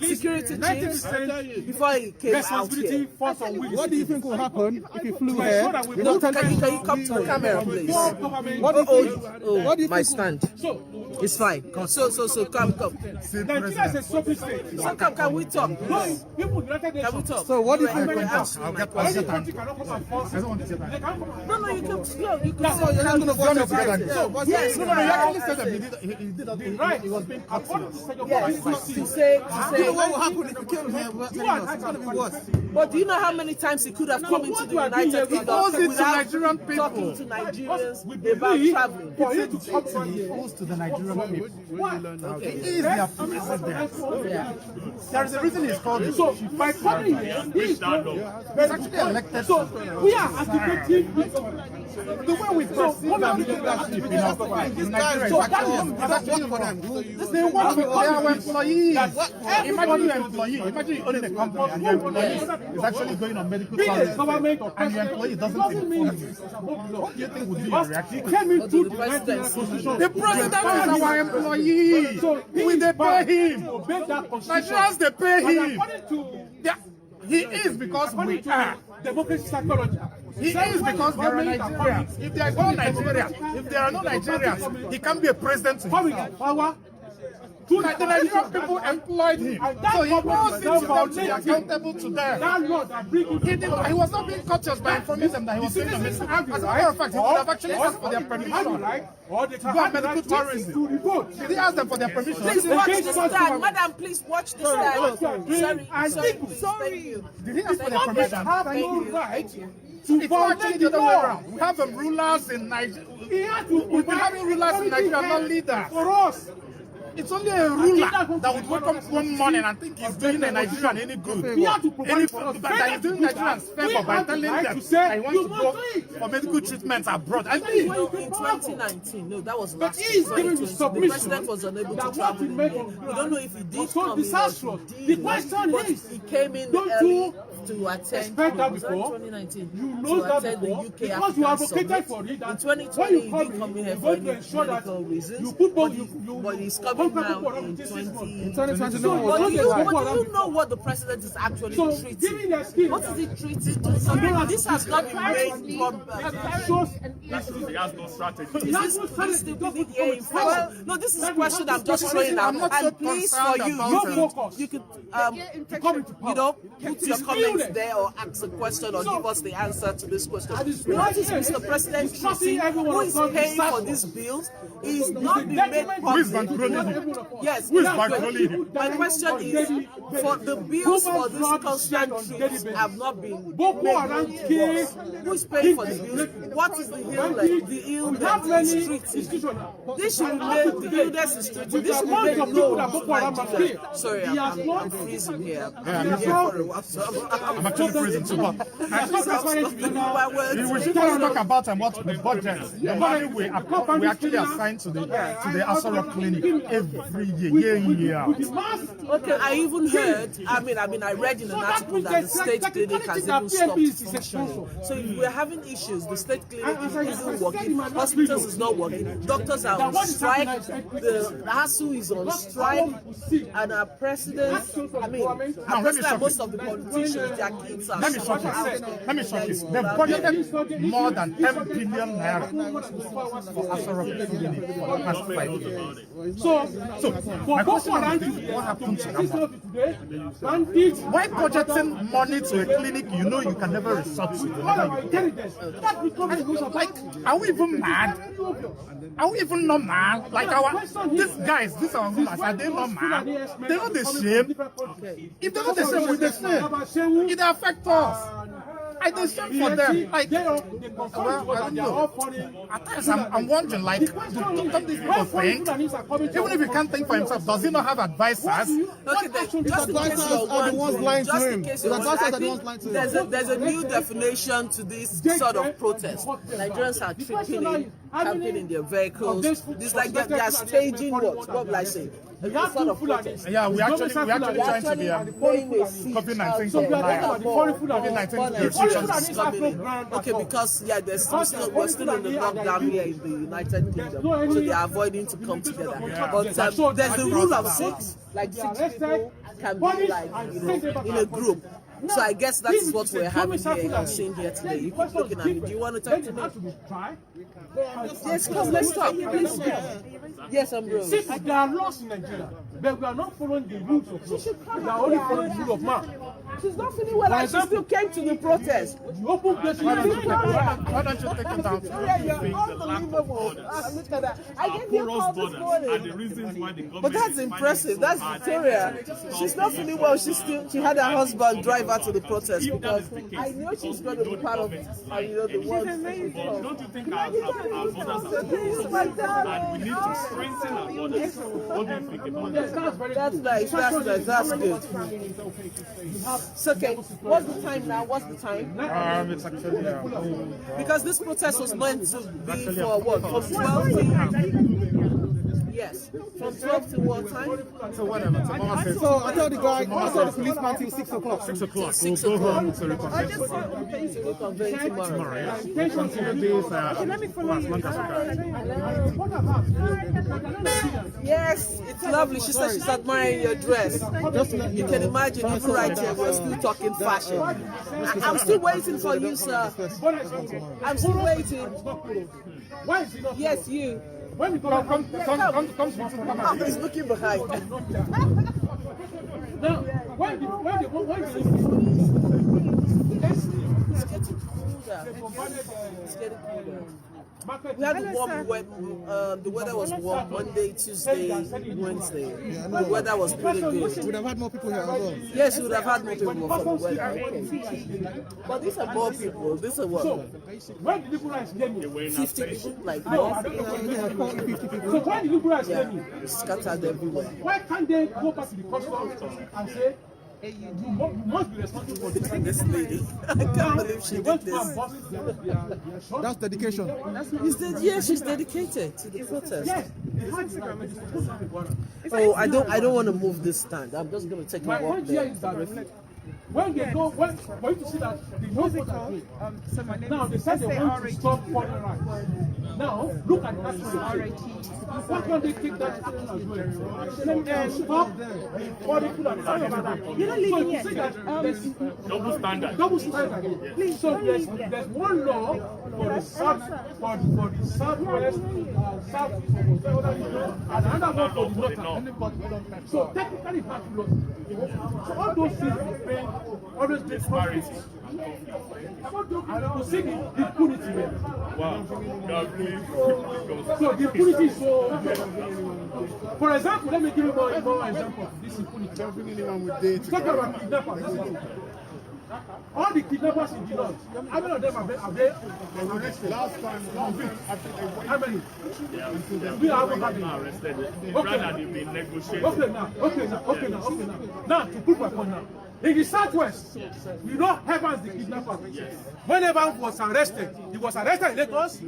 security chiefs, before he came out here. What do you think will happen if he flew here? Can you come to the camera, please? What do you My think? stand. It's fine. So come. Nigeria is a sovereign state. So come, can we talk? No, people United Can we Nations. talk? So what do you think? Any country cannot come and force it. No, you can. No, you can. You're not going to watch us together. Yes, No, you actually said that he did Right. he was being active. Yes, to say. You know what will happen if you came here? It's going to be worse. But do you know how many times he could have come into the United Kingdom goes into without Nigerian people. talking to Nigerians about traveling? For him to come from He goes to the Nigerian people. Okay. He is their president. There is a reason he's called it. So by coming here, He's actually elected. so we are advocating the way we perceive the leadership in our country. This guy is actually wrong. They want to They are employees. Imagine you're an employee. Imagine you own a company and your employee is actually going on medical service and your employee doesn't inform you. What do you think would be your reaction? He came into The president. The president is our employee. So We they pay him. obey that constitution. Nigerians they pay And him. according to He is because we are. democracy psychology. He is because there are Nigerians. If there are no Nigerians, he can be a president to Coming himself. to power. The Nigerian people employed him. So he owes it to them to be accountable to them. That law that bring you He was not being courteous by informing them that he was going to medical. As a matter of fact, he would have actually asked for their permission. or they can Go on have the medical right tourism. to revote. Did he ask them for their permission? Please watch this stand. Madam, please watch this stand. Sorry. Did he ask for their permission? Have no right to It's violate actually the the other way law. around. We have rulers in Nigeria. He had to We've been having rulers in Nigeria, not leaders. For us. It's only a ruler that would wake up one morning and think he's doing the Nigerian any good. He had to provide for us. That he's doing Nigerians favor by telling them that he wants to go for medical treatments abroad. I think In 2019, no, that was But last he year. is giving the 2020. The submission president was unable that to what travel he in made here. on We don't know if he did was so come in or disastrous. he The did, question but is, he came in don't early you to attend. expect that was that before? 2019. You know to that attend before the UK because you African advocated Summit. for it. In That 2020, when he you didn't come in here you're for going to any ensure that medical reasons. you put both But he's coming don't now put in this 2020. month. But do you know what the president is actually So, treating? giving the scheme. What is he treating? This has not been made from. Shows He has no strategy. Is this still being here in power? No, this is a question I'm just throwing out. And please, for you, you could put your comments there or ask a question or give us the answer to this question. What is Mr. President treating? Who is paying for these bills? Is not being made public. Yes. Who is that's good. bankrolling him? My question is, for the bills for this constant trips have not been made. Who is paying for the bills? What is the illness? The illness is treating. This should remain the illness is treating. This should remain no. Sorry, I'm freezing here. I'm here for a while. I'm actually freezing too, but we should talk about what the budget. The money we actually assign to the Aso Rock Clinic every year in, year out. Okay, I even heard, I read in an article that the state clinic has even stopped functioning. So if we're having issues, the state clinic isn't working, hospitals is not working, doctors are on strike, the ASU is on strike, and our president, most of the politicians, their kids are Let me shock you. They've budgeted more than 10 billion naira for Aso Rock Clinic for the past 5 years. So my question is, what happened to that money? Why budgeting money to a clinic you know you can never resort to? Like, are we even mad? Are we even not mad? Like these guys, these are women, are they not mad? They're not the same. If they're not the same, we're the same. It affects us. I don't shame for them. Like, well, I don't know. At times I'm wondering, like, don't these people think? Even if he can't think for himself, does he not have advisors? Advisors are the ones lying to him. The advisors are the ones lying to him. There's a new definition to this sort of protest. Nigerians are tripping in, camping in their vehicles. It's like they are staging what will I say? A sort of protest. Yeah, we actually trying to be COVID-19 compliant. COVID-19 restrictions is coming in. Okay, because we're still in the lockdown here in the United Kingdom, so they are avoiding to come together. But there's the rule of 6, like 6 people can be like in a group. So I guess that is what we're having here and seeing here today. You keep looking at me. Do you want to talk to me? Yes, come, let's talk. Please. Yes, I'm real. There are laws in Nigeria, but we are not following the rules of law. We are only following the rule of man. She's not feeling well, and she still came to the protest. You open place. Why don't you take it down? You're unbelievable. Look at that. I gave you a call this morning. But that's impressive. That's Victoria. She's not feeling well. She had her husband drive her to the protest because I know she's going to be part of the world. Don't you think our borders are and we need to strengthen our borders? What do you think about that? That's nice. That's good. So, okay, what's the time now? What's the time? It's actually because this protest was meant to be for what? From 12 to... Yes. From 12 to what time? So whatever. So I told the policeman till 6 o'clock. 6 o'clock. 6 We'll go o'clock. home to Reconvene tomorrow. tomorrow. Yeah. Continue this as long as Yes, it's lovely. She said she's admiring your dress. You can imagine, even right here, we're still talking fashion. I'm still waiting for you, sir. I'm still waiting. Yes, you. When you come, He's looking behind. Now, when It's getting colder. It's getting colder. We had the weather was warm Monday, Tuesday, Wednesday. The weather was pretty good. We would have had more people here as well. Yes, we would have had more people for the weather. But these are more people. This is what? so when the liberal rights came in, 50 people, like so when the liberal rights came yeah, in, scattered everywhere. why can't they go back to the customs and say you must be responsible for this? This lady, I can't believe she did this. That's dedication. She's dedicated to the protest. Yes. Oh, I don't want to move this stand. I'm just going to take a My walk point here there. is that when they go, for you to see that the movement are doing. Now they said they want to stop foreign rights. Now look at that. Why can't they take that as well? Stop foreign people and You're not leaving yet. Double standard. Double standard. Please, so there's one law for the south, for the southwest, south, and another one for the north. So technically, it has to law. So all those things we pay always disparity. to see the impunity there. Wow. So the impunity is so. For example, let me give you more example of this impunity. Talk about kidnappers. All the kidnappers in the north, how many of them are they arrested? Last time, How many? We haven't had them arrested. Okay. They've been negotiating. Okay now. Now to prove my point now. In the southwest, you know Evans the kidnapper. When Evans was arrested, he was arrested in Lagos,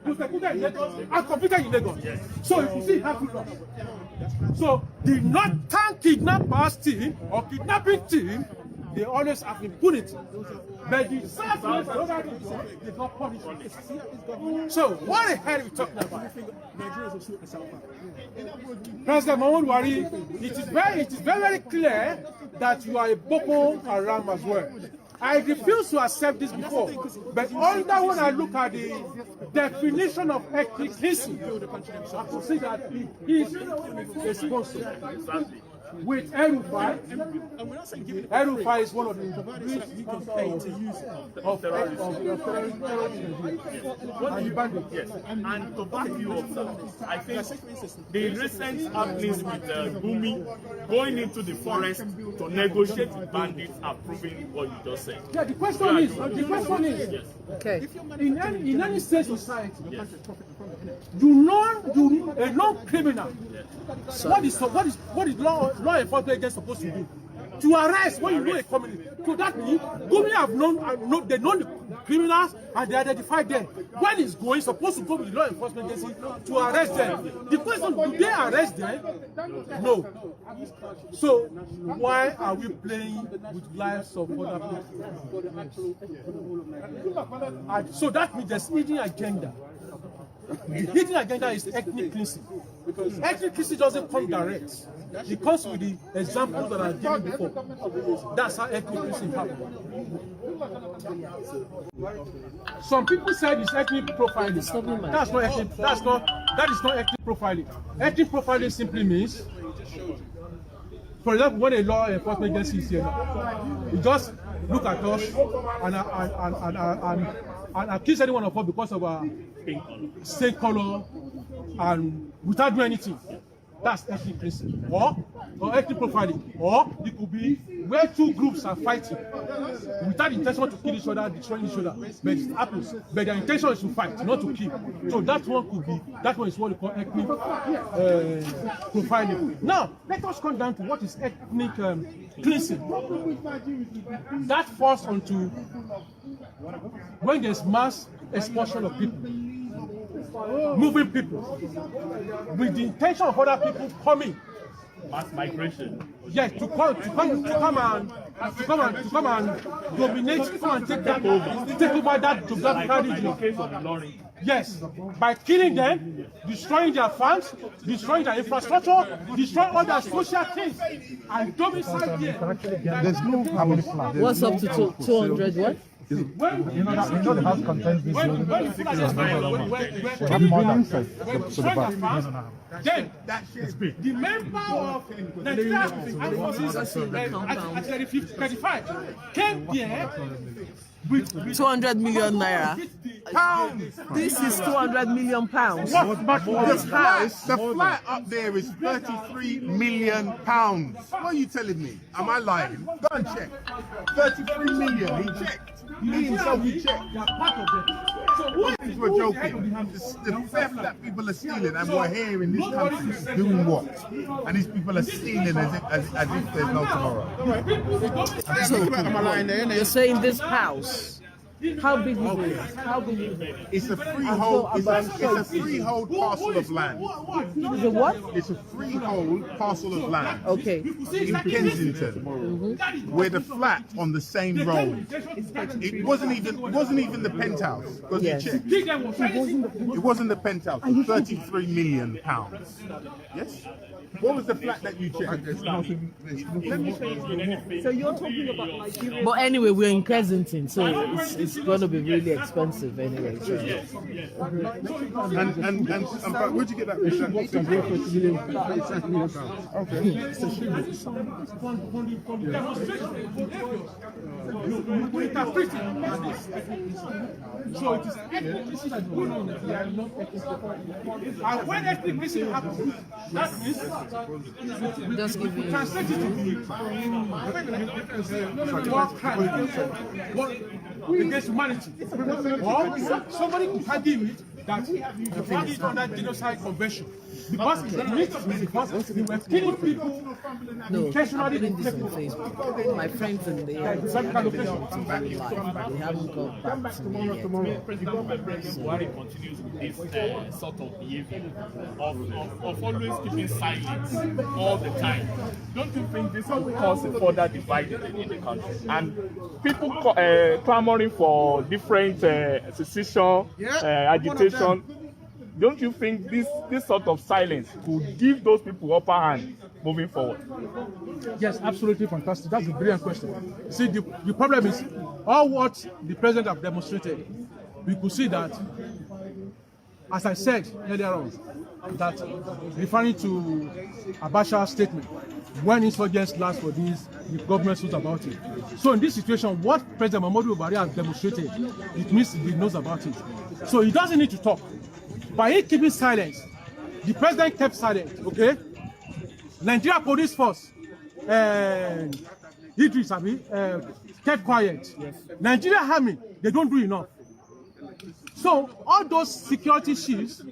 prosecuted in Lagos, and convicted in Lagos. So if you see happy loss. So the northern kidnappers team or kidnapping team, they always have impunity. But the southwest and other regions, they don't punish. So what the hell are we talking about? President Buhari, it is very clear that you are a Boko Haram as well. I refuse to accept this before, but under when I look at the definition of ethnic cleansing, I could see that he is responsible. With El-Rufai, El-Rufai is one of the Yes, and to back you up, sir, I think the recent happenings with Gumi going into the forest to negotiate with bandits are proving what you just said. Yeah, the question is, yes. Okay. In any state society, yes. you know a non-criminal. What is law enforcement agents supposed to do? To arrest when you know a community. So that means Gumi have known they know the criminals and they identify them. When it's going, supposed to go with the law enforcement agency to arrest them. The question, do they arrest them? No. So why are we playing with lives of other people? So that means there's hidden agenda. The hidden agenda is ethnic cleansing. Because ethnic cleansing doesn't come direct. It comes with the examples that I given before. That's how ethnic cleansing happens. Some people said it's ethnic profiling. That is not ethnic profiling. Ethnic profiling simply means, for example, when a law enforcement agency is here now, you just look at us and accuse any one of us because of our skin color and without doing anything. That's ethnic cleansing or ethnic profiling. Or it could be where two groups are fighting without the intention to kill each other, destroying each other. But it happens. But their intention is to fight, not to kill. So that one is what we call ethnic profiling. Now, let us come down to what is ethnic cleansing. That falls onto when there's mass expulsion of people. Moving people with the intention of other people coming. Mass migration. Yes, to come and dominate, come and take over that geographical region. Yes, by killing them, destroying their farms, destroying their infrastructure, destroying all their social things, and domicile there. There's no family plan. What's up to 200 what? You know the house contains this building. We have more than so the back. Then the member of Nigeria Armed Forces at 35 came here with 200 million naira. pounds. This is 200 million pounds. The flat up there is 33 million pounds. What are you telling me? Am I lying? Go and check. 33 million. He checked. He himself, he checked. We're joking. The theft that people are stealing, and we're here in this country doing what? And these people are stealing as if there's no tomorrow. So, you're saying this house? How big is it? How big is it? It's a freehold. It's a freehold parcel of land. Is it what? It's a freehold parcel of land. Okay. In Kensington, where the flat on the same road. It wasn't even the penthouse. Because Yes. you checked. It wasn't the penthouse. It was 33 million pounds. Yes. What was the flat that you checked? So you're talking about Nigeria. But anyway, we're in Kensington, so it's going to be really expensive anyway. So. And where'd you get that? So it is ethnicity that going on that we are not ethnicity. And when ethnicity happens, that means Just give me translate it to war crime against humanity. Or somebody could argue it that we have it under genocide convention. Because we were killing people intentionally. I'm this on Facebook. My friends in there, they haven't got back to me yet. Buhari continues with this sort of behavior of always keeping silence all the time. Don't you think this will cause a further divide in the country? And people clamoring for different secession, agitation. Don't you think this sort of silence could give those people upper hand moving forward? Yes, absolutely fantastic. That's a brilliant question. See, the problem is all what the president have demonstrated. We could see that, as I said earlier on, that referring to Abacha's statement, when insurgents last for this, the government knows about it. So in this situation, what President Muhammadu Buhari has demonstrated, it means he knows about it. So he doesn't need to talk. By him keeping silence, the president kept silent, okay? Nigeria Police Force, Idris Abi, kept quiet. Yes. Nigeria Army, they don't do enough. So all those security chiefs,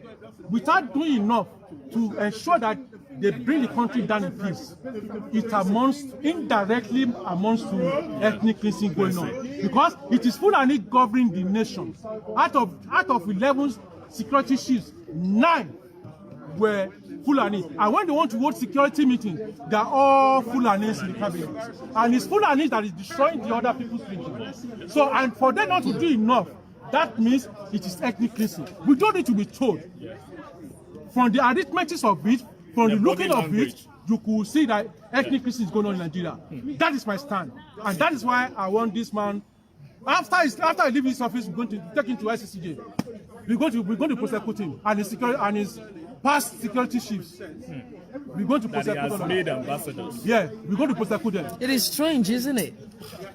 without doing enough to ensure that they bring the country down in peace, it indirectly amounts to ethnic cleansing going on. Because it is Fulani governing the nation. Out of 11 security chiefs, 9 were Fulani. And when they want to hold security meetings, they are all Fulanis in the cabinet. And it's Fulanis that is destroying the other people's region. So, and for them not to do enough, that means it is ethnic cleansing. We don't need to be told. From the arithmetic of it, from the looking of it, you could see that ethnic cleansing is going on in Nigeria. That is my stand. And that is why I want this man, after I leave his office, we're going to take him to SCCJ. We're going to prosecute him and his past security chiefs. We're going to prosecute them. That he has made ambassadors. Yeah, we're going to prosecute them. It is strange, isn't it?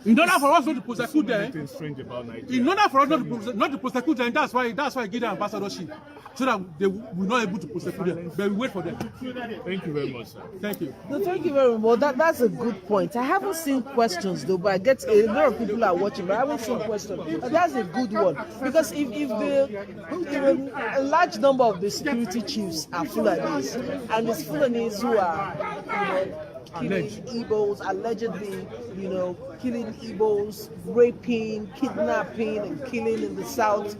In order for us not to prosecute them, strange about Nigeria. In order for us not to prosecute them, that's why I give them ambassadorship, so that they will not able to prosecute them. But we wait for them. Thank you very much, sir. Thank you. No, thank you very much. That's a good point. I haven't seen questions though, but I get a lot of people are watching, but I haven't seen questions. And that's a good one, because if a large number of the security chiefs are Fulanis, and it's Fulanis who are, killing Igbos, allegedly, killing Igbos, raping, kidnapping, and killing in the south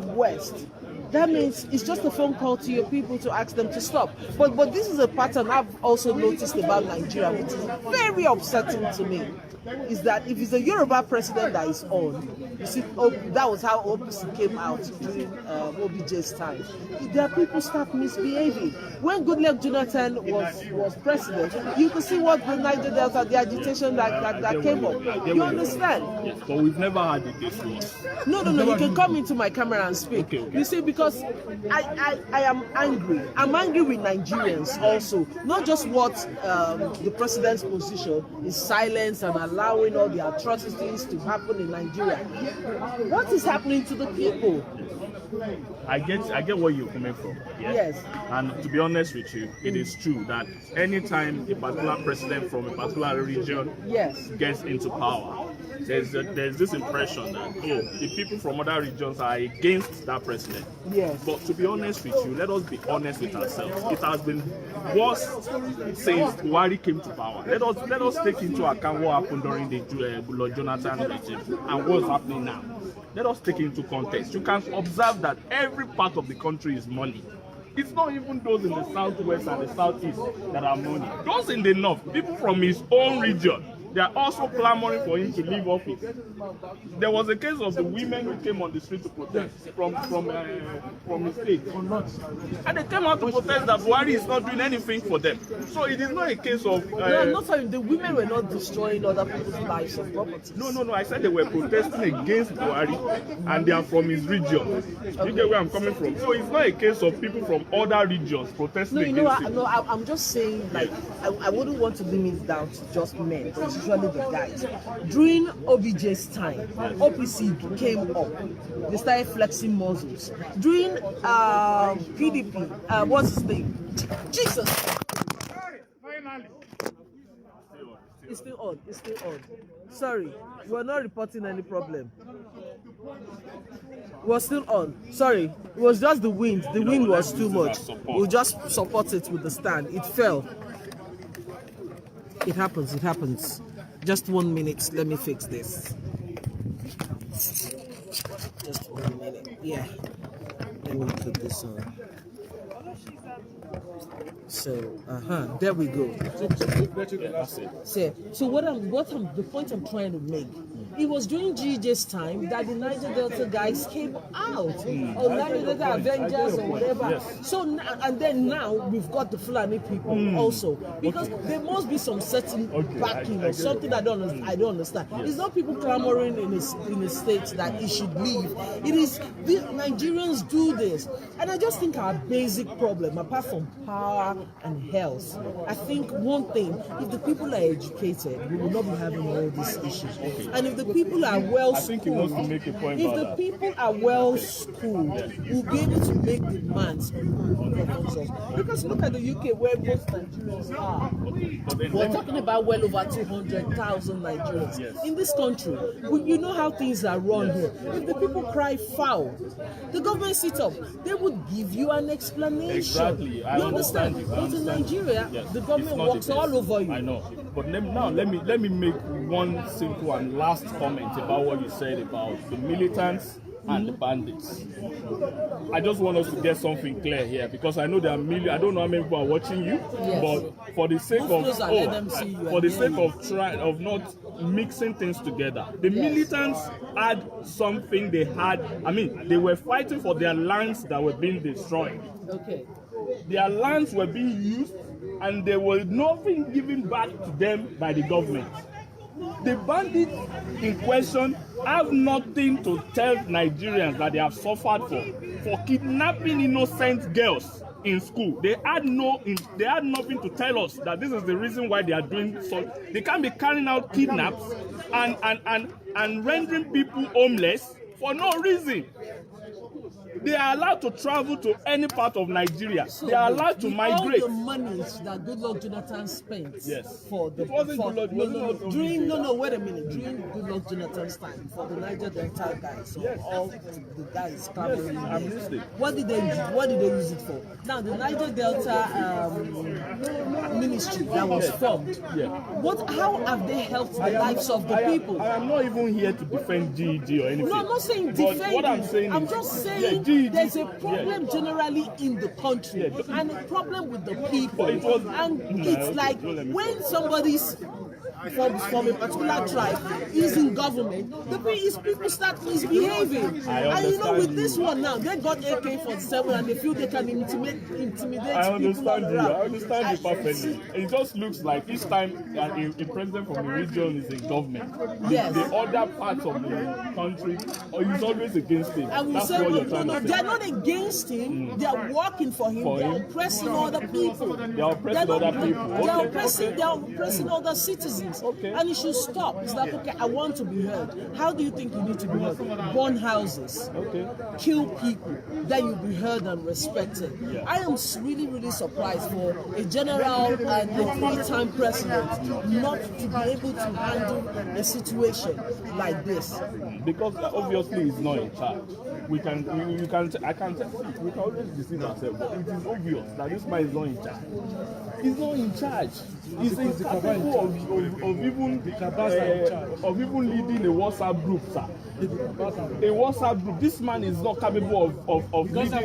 west. That means it's just a phone call to your people to ask them to stop. But this is a pattern I've also noticed about Nigeria, which is very upsetting to me. Is that if it's a Yoruba president that is on, you see, that was how OPC came out during OBJ's time. Their people start misbehaving. When Goodluck Jonathan was president, you could see what the Niger Delta, the agitation that came up. You understand? Yes, but we've never had it this way. No, you can come into my camera and speak. Okay. You see, because I am angry. I'm angry with Nigerians also. Not just what the president's position is silence and allowing all the atrocities to happen in Nigeria. What is happening to the people? I get where you're coming from. Yes. And to be honest with you, it is true that anytime a particular president from a particular region gets into power, there's this impression that the people from other regions are against that president. Yes. But to be honest with you, let us be honest with ourselves. It has been worse since Buhari came to power. Let us take into account what happened during the Goodluck Jonathan regime and what's happening now. Let us take it into context. You can observe that every part of the country is money. It's not even those in the southwest and the southeast that are money. Those in the north, people from his own region, They are also clamoring for him to leave office. There was a case of the women who came on the street to protest from the state. And they came out to protest that Buhari is not doing anything for them. So it is not a case of... no, I'm not saying the women were not destroying other people's lives and properties. No. I said they were protesting against Buhari and they are from his region. You get where I'm coming from? So it's not a case of people from other regions protesting against him. I'm just saying, like, I wouldn't want to limit it down to just men, but it's usually the guys. During OBJ's time, OPC came up. They started flexing muscles. During PDP, what's his name? Jesus! It's still on. Sorry, we're not reporting any problem. We're still on. Sorry, it was just the wind. The wind was too much. We'll just support it with the stand. It fell. It happens. Just 1 minute. Let me fix this. Just 1 minute. Yeah. Let me put this on. So, there we go. So the point I'm trying to make, it was during GJ's time that the Niger Delta guys came out, or Niger Delta Avengers or whatever. Yes. So, and then now we've got the Fulani people also, because there must be some certain backing or something I don't understand. Yes. It's not people clamoring in a state that he should leave. It is the Nigerians do this, and I just think our basic problem, apart from power and health, I think one thing, if the people are educated, we will not be having all these issues. And if the people are well schooled, we'll be able to make demands on themselves. Because look at the UK where most Nigerians are. We're talking about well over 200,000 Nigerians. Yes. In this country, you know how things are run here. If the people cry foul, the government sit up, they would give you an explanation. Exactly. You understand? But in Nigeria, the government works all over you. I know. But let me make one simple and last comment about what you said about the militants and the bandits. I just want us to get something clear here, because I know there are millions. I don't know how many people are watching you, but for the sake of not mixing things together, the militants had something they had. I mean, they were fighting for their lands that were being destroyed. Okay. Their lands were being used, and there was nothing given back to them by the government. The bandits in question have nothing to tell Nigerians that they have suffered for kidnapping innocent girls in school. They had nothing to tell us that this is the reason why they are doing so. They can't be carrying out kidnaps and rendering people homeless for no reason. They are allowed to travel to any part of Nigeria. So they are allowed to migrate. All the monies that Goodluck Jonathan spent for the wait a minute. During Goodluck Jonathan's time, for the Niger Delta guys, so all the guys traveling. What did they use it for? Now the Niger Delta ministry that was formed. How have they helped the lives of the people? I am not even here to defend GEG or anything. No, I'm not saying defend. What I'm saying I'm just saying there's a problem generally in the country and a problem with the people. It's like when somebody's from a particular tribe is in government, people start misbehaving. And you know, with this one now, they got AK-47 and they feel they can intimidate people all around. I understand you perfectly. It just looks like each time a president from the region is in government, the other parts of the country is always against him. And we say, they're not against him, they're working for him, they're oppressing other people. They're oppressing other people. They're oppressing other citizens. Okay. And it should stop. It's like, okay, I want to be heard. How do you think you need to be heard? Burn houses, kill people, then you'll be heard and respected. I am really, really surprised for a general and a three-time president not to be able to handle a situation like this. Because obviously he's not in charge. We can always deceive ourselves, but it is obvious that this man is not in charge. He's not in charge. He's incapable of even leading a WhatsApp group, sir. A WhatsApp group. This man is not capable of leading. No,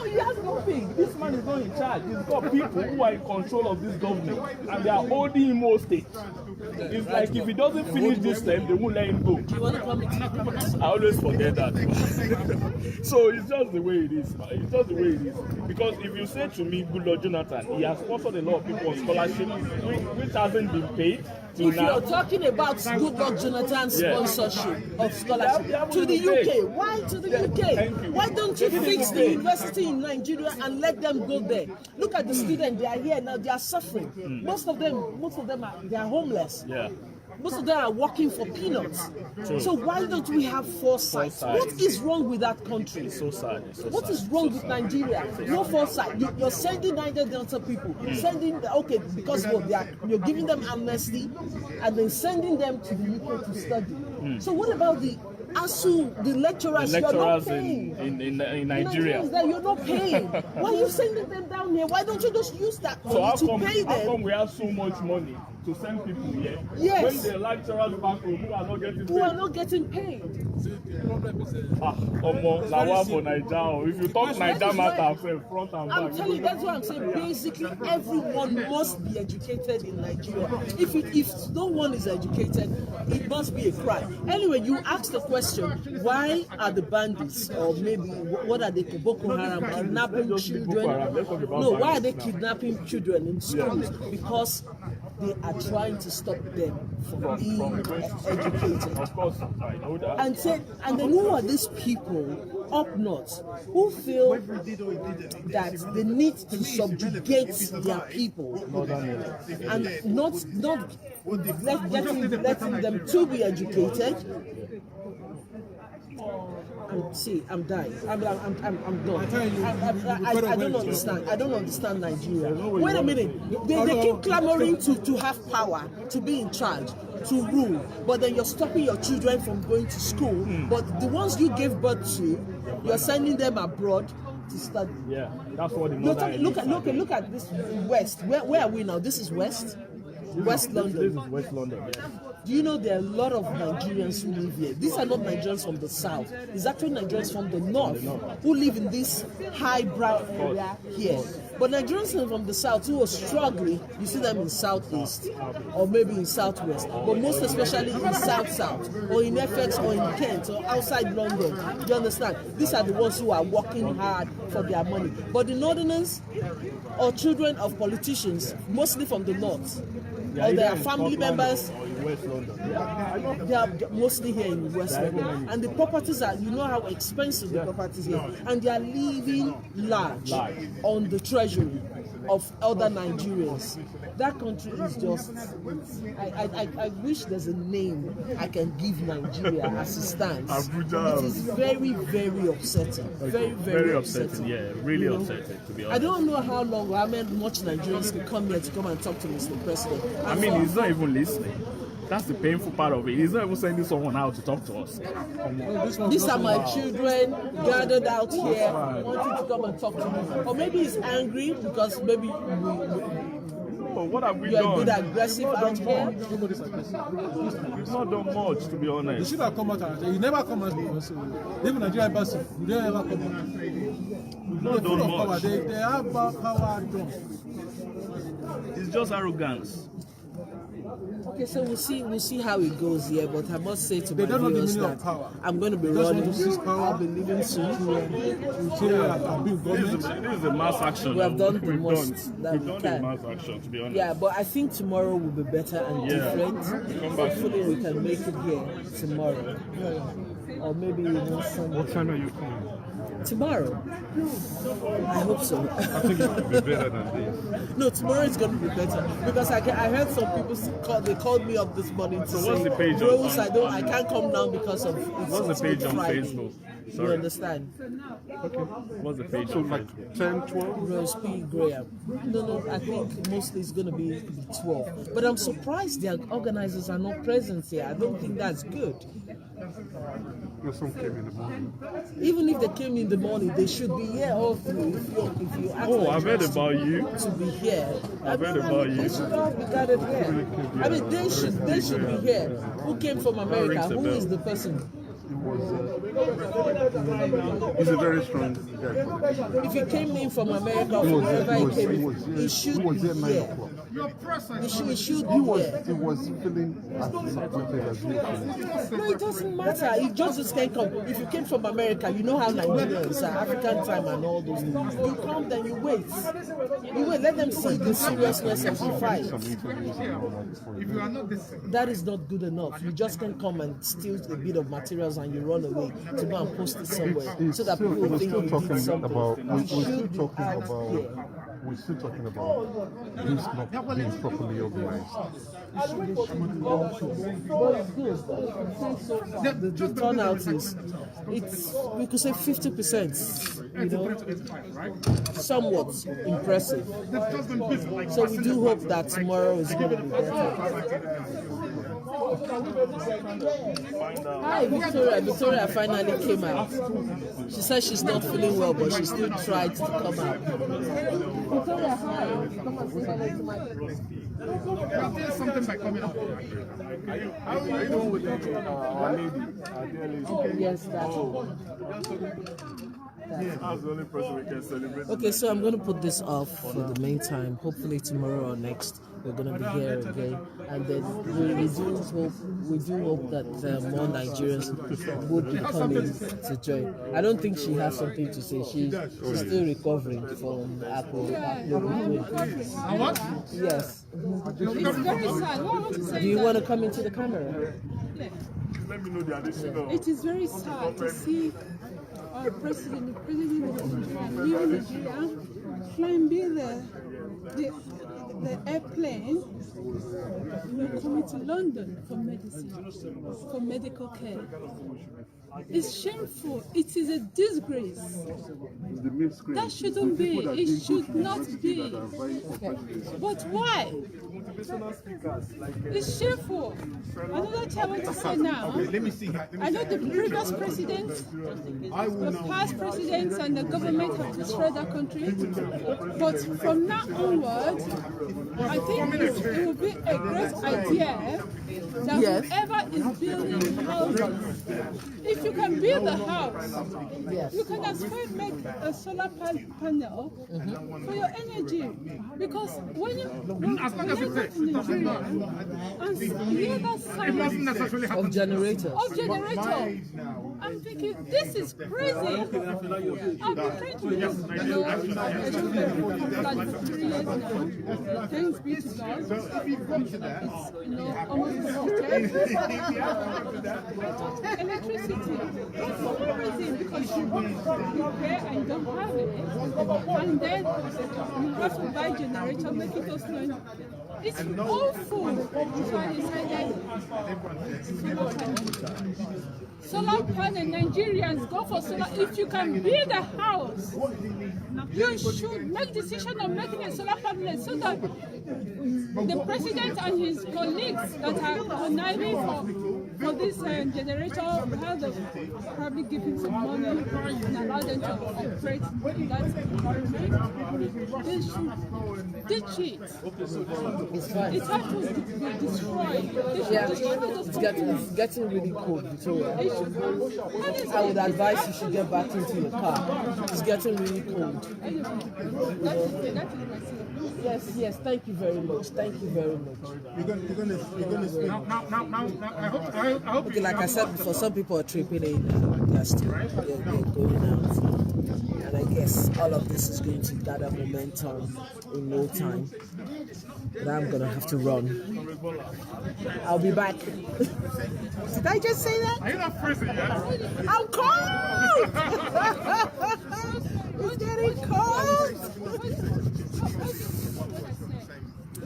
he has nothing. This man is not in charge. He's got people who are in control of this government, and they are holding him hostage. It's like if he doesn't finish this term, they won't let him go. I always forget that. So it's just the way it is. It's just the way it is. Because if you say to me, Goodluck Jonathan, he has sponsored a lot of people on scholarship, which hasn't been paid. If you're talking about Goodluck Jonathan's sponsorship of scholarship to the UK, why to the UK? Why don't you fix the university in Nigeria and let them go there? Look at the students; they are here now. They are suffering. Most of them they are homeless. Yeah. Most of them are working for peanuts. True. So why don't we have foresight? What is wrong with that country? It's so sad. What is wrong with Nigeria? No foresight. You're sending Niger Delta people, because you're giving them amnesty and then sending them to the UK to study. So what about the ASU, the lecturers you're not paying? In Nigeria. You're not paying. Why are you sending them down here? Why don't you just use that money to pay them? How come we have so much money to send people here? Yes. When the lecturers back home who are not getting paid. Lawa for Nigeria. If you talk Nigeria matter, front and back. I'm telling you, that's what I'm saying. Basically, everyone must be educated in Nigeria. If no one is educated, it must be a crime. Anyway, you asked the question, why are the bandits, or maybe what are they, Boko Haram, kidnapping children? No, why are they kidnapping children in schools? Because they are trying to stop them from being educated. Of course, I know that. And then who are these people up north who feel that they need to subjugate their people and not letting them to be educated? See, I'm dying. I'm done. I don't understand. I don't understand Nigeria. Wait a minute. They keep clamoring to have power, to be in charge, to rule. But then you're stopping your children from going to school. But the ones you gave birth to, you're sending them abroad to study. Yeah, that's what the look at this West. Where are we now? This is West? West London. This is West London, yeah. Do you know there are a lot of Nigerians who live here? These are not Nigerians from the south. It's actually Nigerians from the north who live in this highbrow area here. But Nigerians from the south who are struggling, you see them in southeast or maybe in southwest, but most especially in south or in FX or in Kent or outside London. You understand? These are the ones who are working hard for their money. But the northerners or children of politicians, mostly from the north, or their family members, West London. They are mostly here in West London. And the properties are, you know how expensive the properties are. And they are living large on the treasury of other Nigerians. That country is just, I wish there's a name I can give Nigeria as it stands. Abuja. It is very, very upsetting. Very upsetting. Yeah, really upsetting, to be honest. I don't know how much Nigerians can come here to come and talk to Mr. President. I mean, he's not even listening. That's the painful part of it. He's not even sending someone out to talk to us. These are my children gathered out here, wanting to come and talk to me. Or maybe he's angry because maybe what have we you're done? a bit aggressive out here. We've not done much, to be honest. You should have come out and say, you never come out before. So even Nigerian embassy, you don't ever come out. We've not done much. They have power done. It's just arrogance. Okay, so we'll see how it goes here, but I must say to They my don't know the viewers meaning of that power. I'm going to be running. I'll be leaving soon. This is a mass action. We have done the most that we done can. a mass action, to be honest. Yeah, but I think tomorrow will be better and different. Hopefully we can make it here tomorrow. Or maybe even Sunday. What time are you coming? Tomorrow. I hope so. I think it will be better than this. No, tomorrow is going to be better because I heard some people they called me up this morning to say, what's the page Rose, I can't come down because of what's the page on Friday. Facebook? You understand? Okay. What's the page? So like 10, 12? Rose P. Graham. No, I think mostly it's going to be 12. But I'm surprised their organizers are not present here. I don't think that's good. No, some came in the morning. Even if they came in the morning, they should be here all through. If you ask I've heard about you. to be here. I've heard about you. They should all be gathered here. I mean, they should be here. Who came from America? Who is the person? He's a very strong guy. If he came in from America or from wherever he came in, he should He was be there 9 here. o'clock. He should He be was here. feeling as disappointed as you were. No, it doesn't matter. You just can't come. If you came from America, you know how Nigerians are, African time and all those things. You come, then you wait. You wait. Let them see the seriousness of the fight. That is not good enough. You just can't come and steal a bit of materials and you run away to go and post it somewhere so that people will think you did something. We're still talking about this not being properly organized. The turnout is, we could say 50%, you know, somewhat impressive. So we do hope that tomorrow is going to be better. Hi, Victoria. Victoria finally came out. She said she's not feeling well, but she still tried to come out. Victoria, hi. Come and say hello to my There's something by coming up. How are you doing with our lady? Our dear lady? Yes, that's That's the only person we can celebrate. Okay, so I'm going to put this off for the meantime. Hopefully tomorrow or next we're going to be here again, and then we do hope that more Nigerians would be coming to join. I don't think she has something to say. She's still recovering from Apple. What? Yes. It's very sad. What I want to say Do you want to come into the camera? Let me know the additional. it is very sad to see our president of Nigeria, leaving Nigeria, flying the airplane, coming to London for medicine, for medical care. It's shameful. It is a disgrace. That shouldn't be. It should not be. But why? It's shameful. Another thing I want to say now. I know the previous president, the past presidents, and the government have destroyed our country. But from now onward, I think it will be a great idea that whoever is building houses, if you can build a house, you can as well make a solar panel for your energy. Because when you go to Nigeria and hear that sound Of generator. I'm thinking, this is crazy. I've been trying to use for 3 years now. Thanks be to God. It's almost electricity. For some reason, because you pay and don't have it, and then you have to buy generator, make it offline. It's awful. So I decided solar panel. Nigerians, go for solar. If you can build a house, you should make decision on making a solar panel so that the president and his colleagues that are conniving for this generator probably give him some money and allow them to operate that environment. They should ditch it. It's fine. It has to be destroyed. They should destroy those It's getting really cold, Victoria. I would advise you should get back into your car. It's getting really cold. Yes, thank you very much. Thank you very much. You're gonna speak. Now, I hope Okay, like I said before, some people are tripping in, they're still they're going out. And I guess all of this is going to gather momentum in no time. But I'm gonna have to run. I'll be back. Did I just say that? Are you not freezing yet? I'm cold! It's getting cold!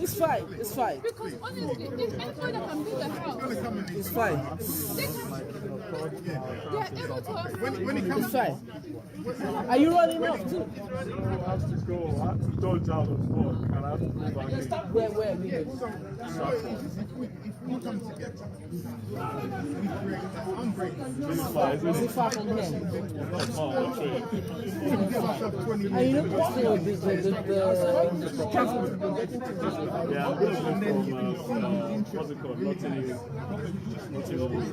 It's fine, it's fine. Because honestly, if anybody that can build a house, It's fine. they are able to afford It's fine. Are you running off too? I have to go. I have to dodge out of work and I have to go back. Where are we? Is it far from here? And you know what's the Yeah, I'm going to go from, what's it called? Notting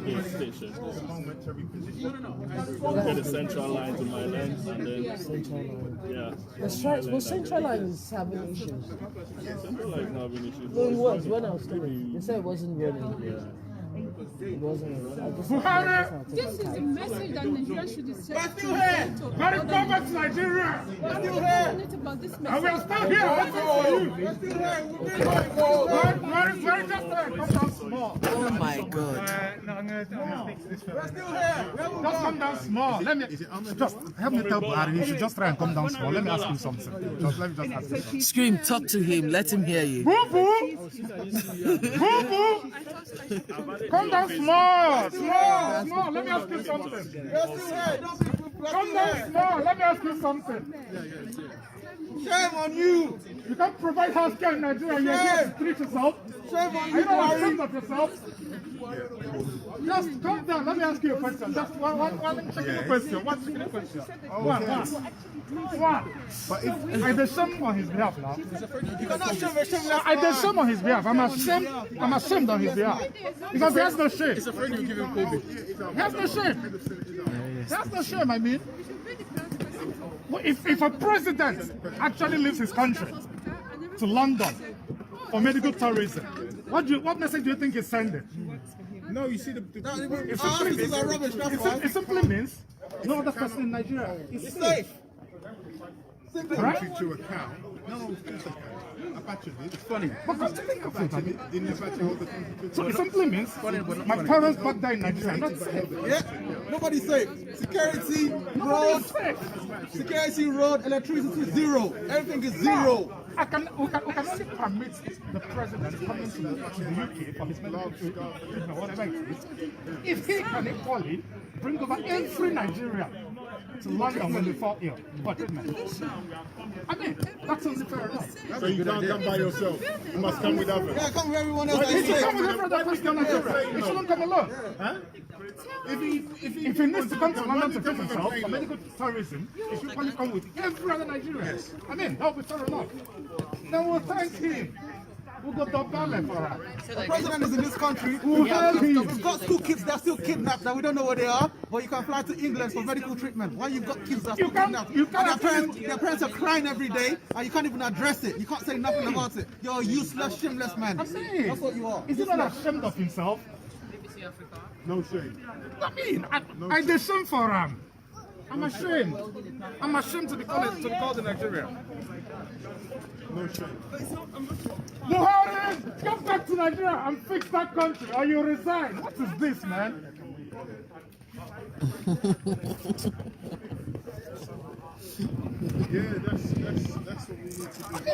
Hill Station. Get the central line to my lens and then... Yeah. The central line is having issues. Central line is not having issues. No, it was when I was studying. They said it wasn't running. It wasn't running. This is the message that Nigeria should send. We're still here. Buhari, come back to Nigeria. We're still here. About this message. And we're still here. What's for you? We're still here. Buhari, just come down small. Oh my God. We're still here. Just come down small. Let me just help me tell Buhari. He should just try and come down small. Let me ask him something. Let me just ask him something. Scream, talk to him. Let him hear you. Boo boo. Boo boo. Come down small. Small. Let me ask you something. Come down small. Let me ask you something. Shame on you! You can't provide health care in Nigeria. You're here to treat yourself. Shame on Are you, you not ashamed Buhari! of yourself? Just calm down. Let me ask you a question. Just one chicken question. One chicken question. One. But if I did some on his behalf now. You cannot shame a shameless I did some on his behalf. I'm ashamed on his behalf. Because he has no shame. He's afraid you'll give him COVID. He has no shame. He has no shame, I mean. If a president actually leaves his country to London for medical tourism, what message do you think he's sending? No, you see it simply means no other person in Nigeria is safe. Right? To account. No, it's funny. So it simply means my parents back there in Nigeria are not safe. Yeah, nobody's safe. Security, road, electricity, zero. Everything is zero. We can only permit the president coming to the UK for his medical treatment, whatever it is, if he can equally bring over every Nigerian to London when they fall ill for treatment. I mean, that's only fair enough. So you can't come by yourself. You must come with others. Yeah, come with everyone else. He should come with every other person in Nigeria. He shouldn't come alone. Huh? If he needs to come to London to treat himself for medical tourism, he should probably come with every other Nigerian. I mean, that would be fair enough. Then we'll thank him. We'll go to Berlin for her. The president is in this country. We've got school kids that are still kidnapped that we don't know where they are, but you can fly to England for medical treatment. Why you've got kids that are still kidnapped? Their parents are crying every day, and you can't even address it. You can't say nothing about it. You're a useless, shameless man. I'm saying, that's what you are. Is he not ashamed of himself? No shame. I mean, I did shame for him. I'm ashamed. I'm ashamed to be called in Nigeria. No shame. Buhari, come back to Nigeria and fix that country, or you resign. What is this, man? Yeah, that's what we need to do.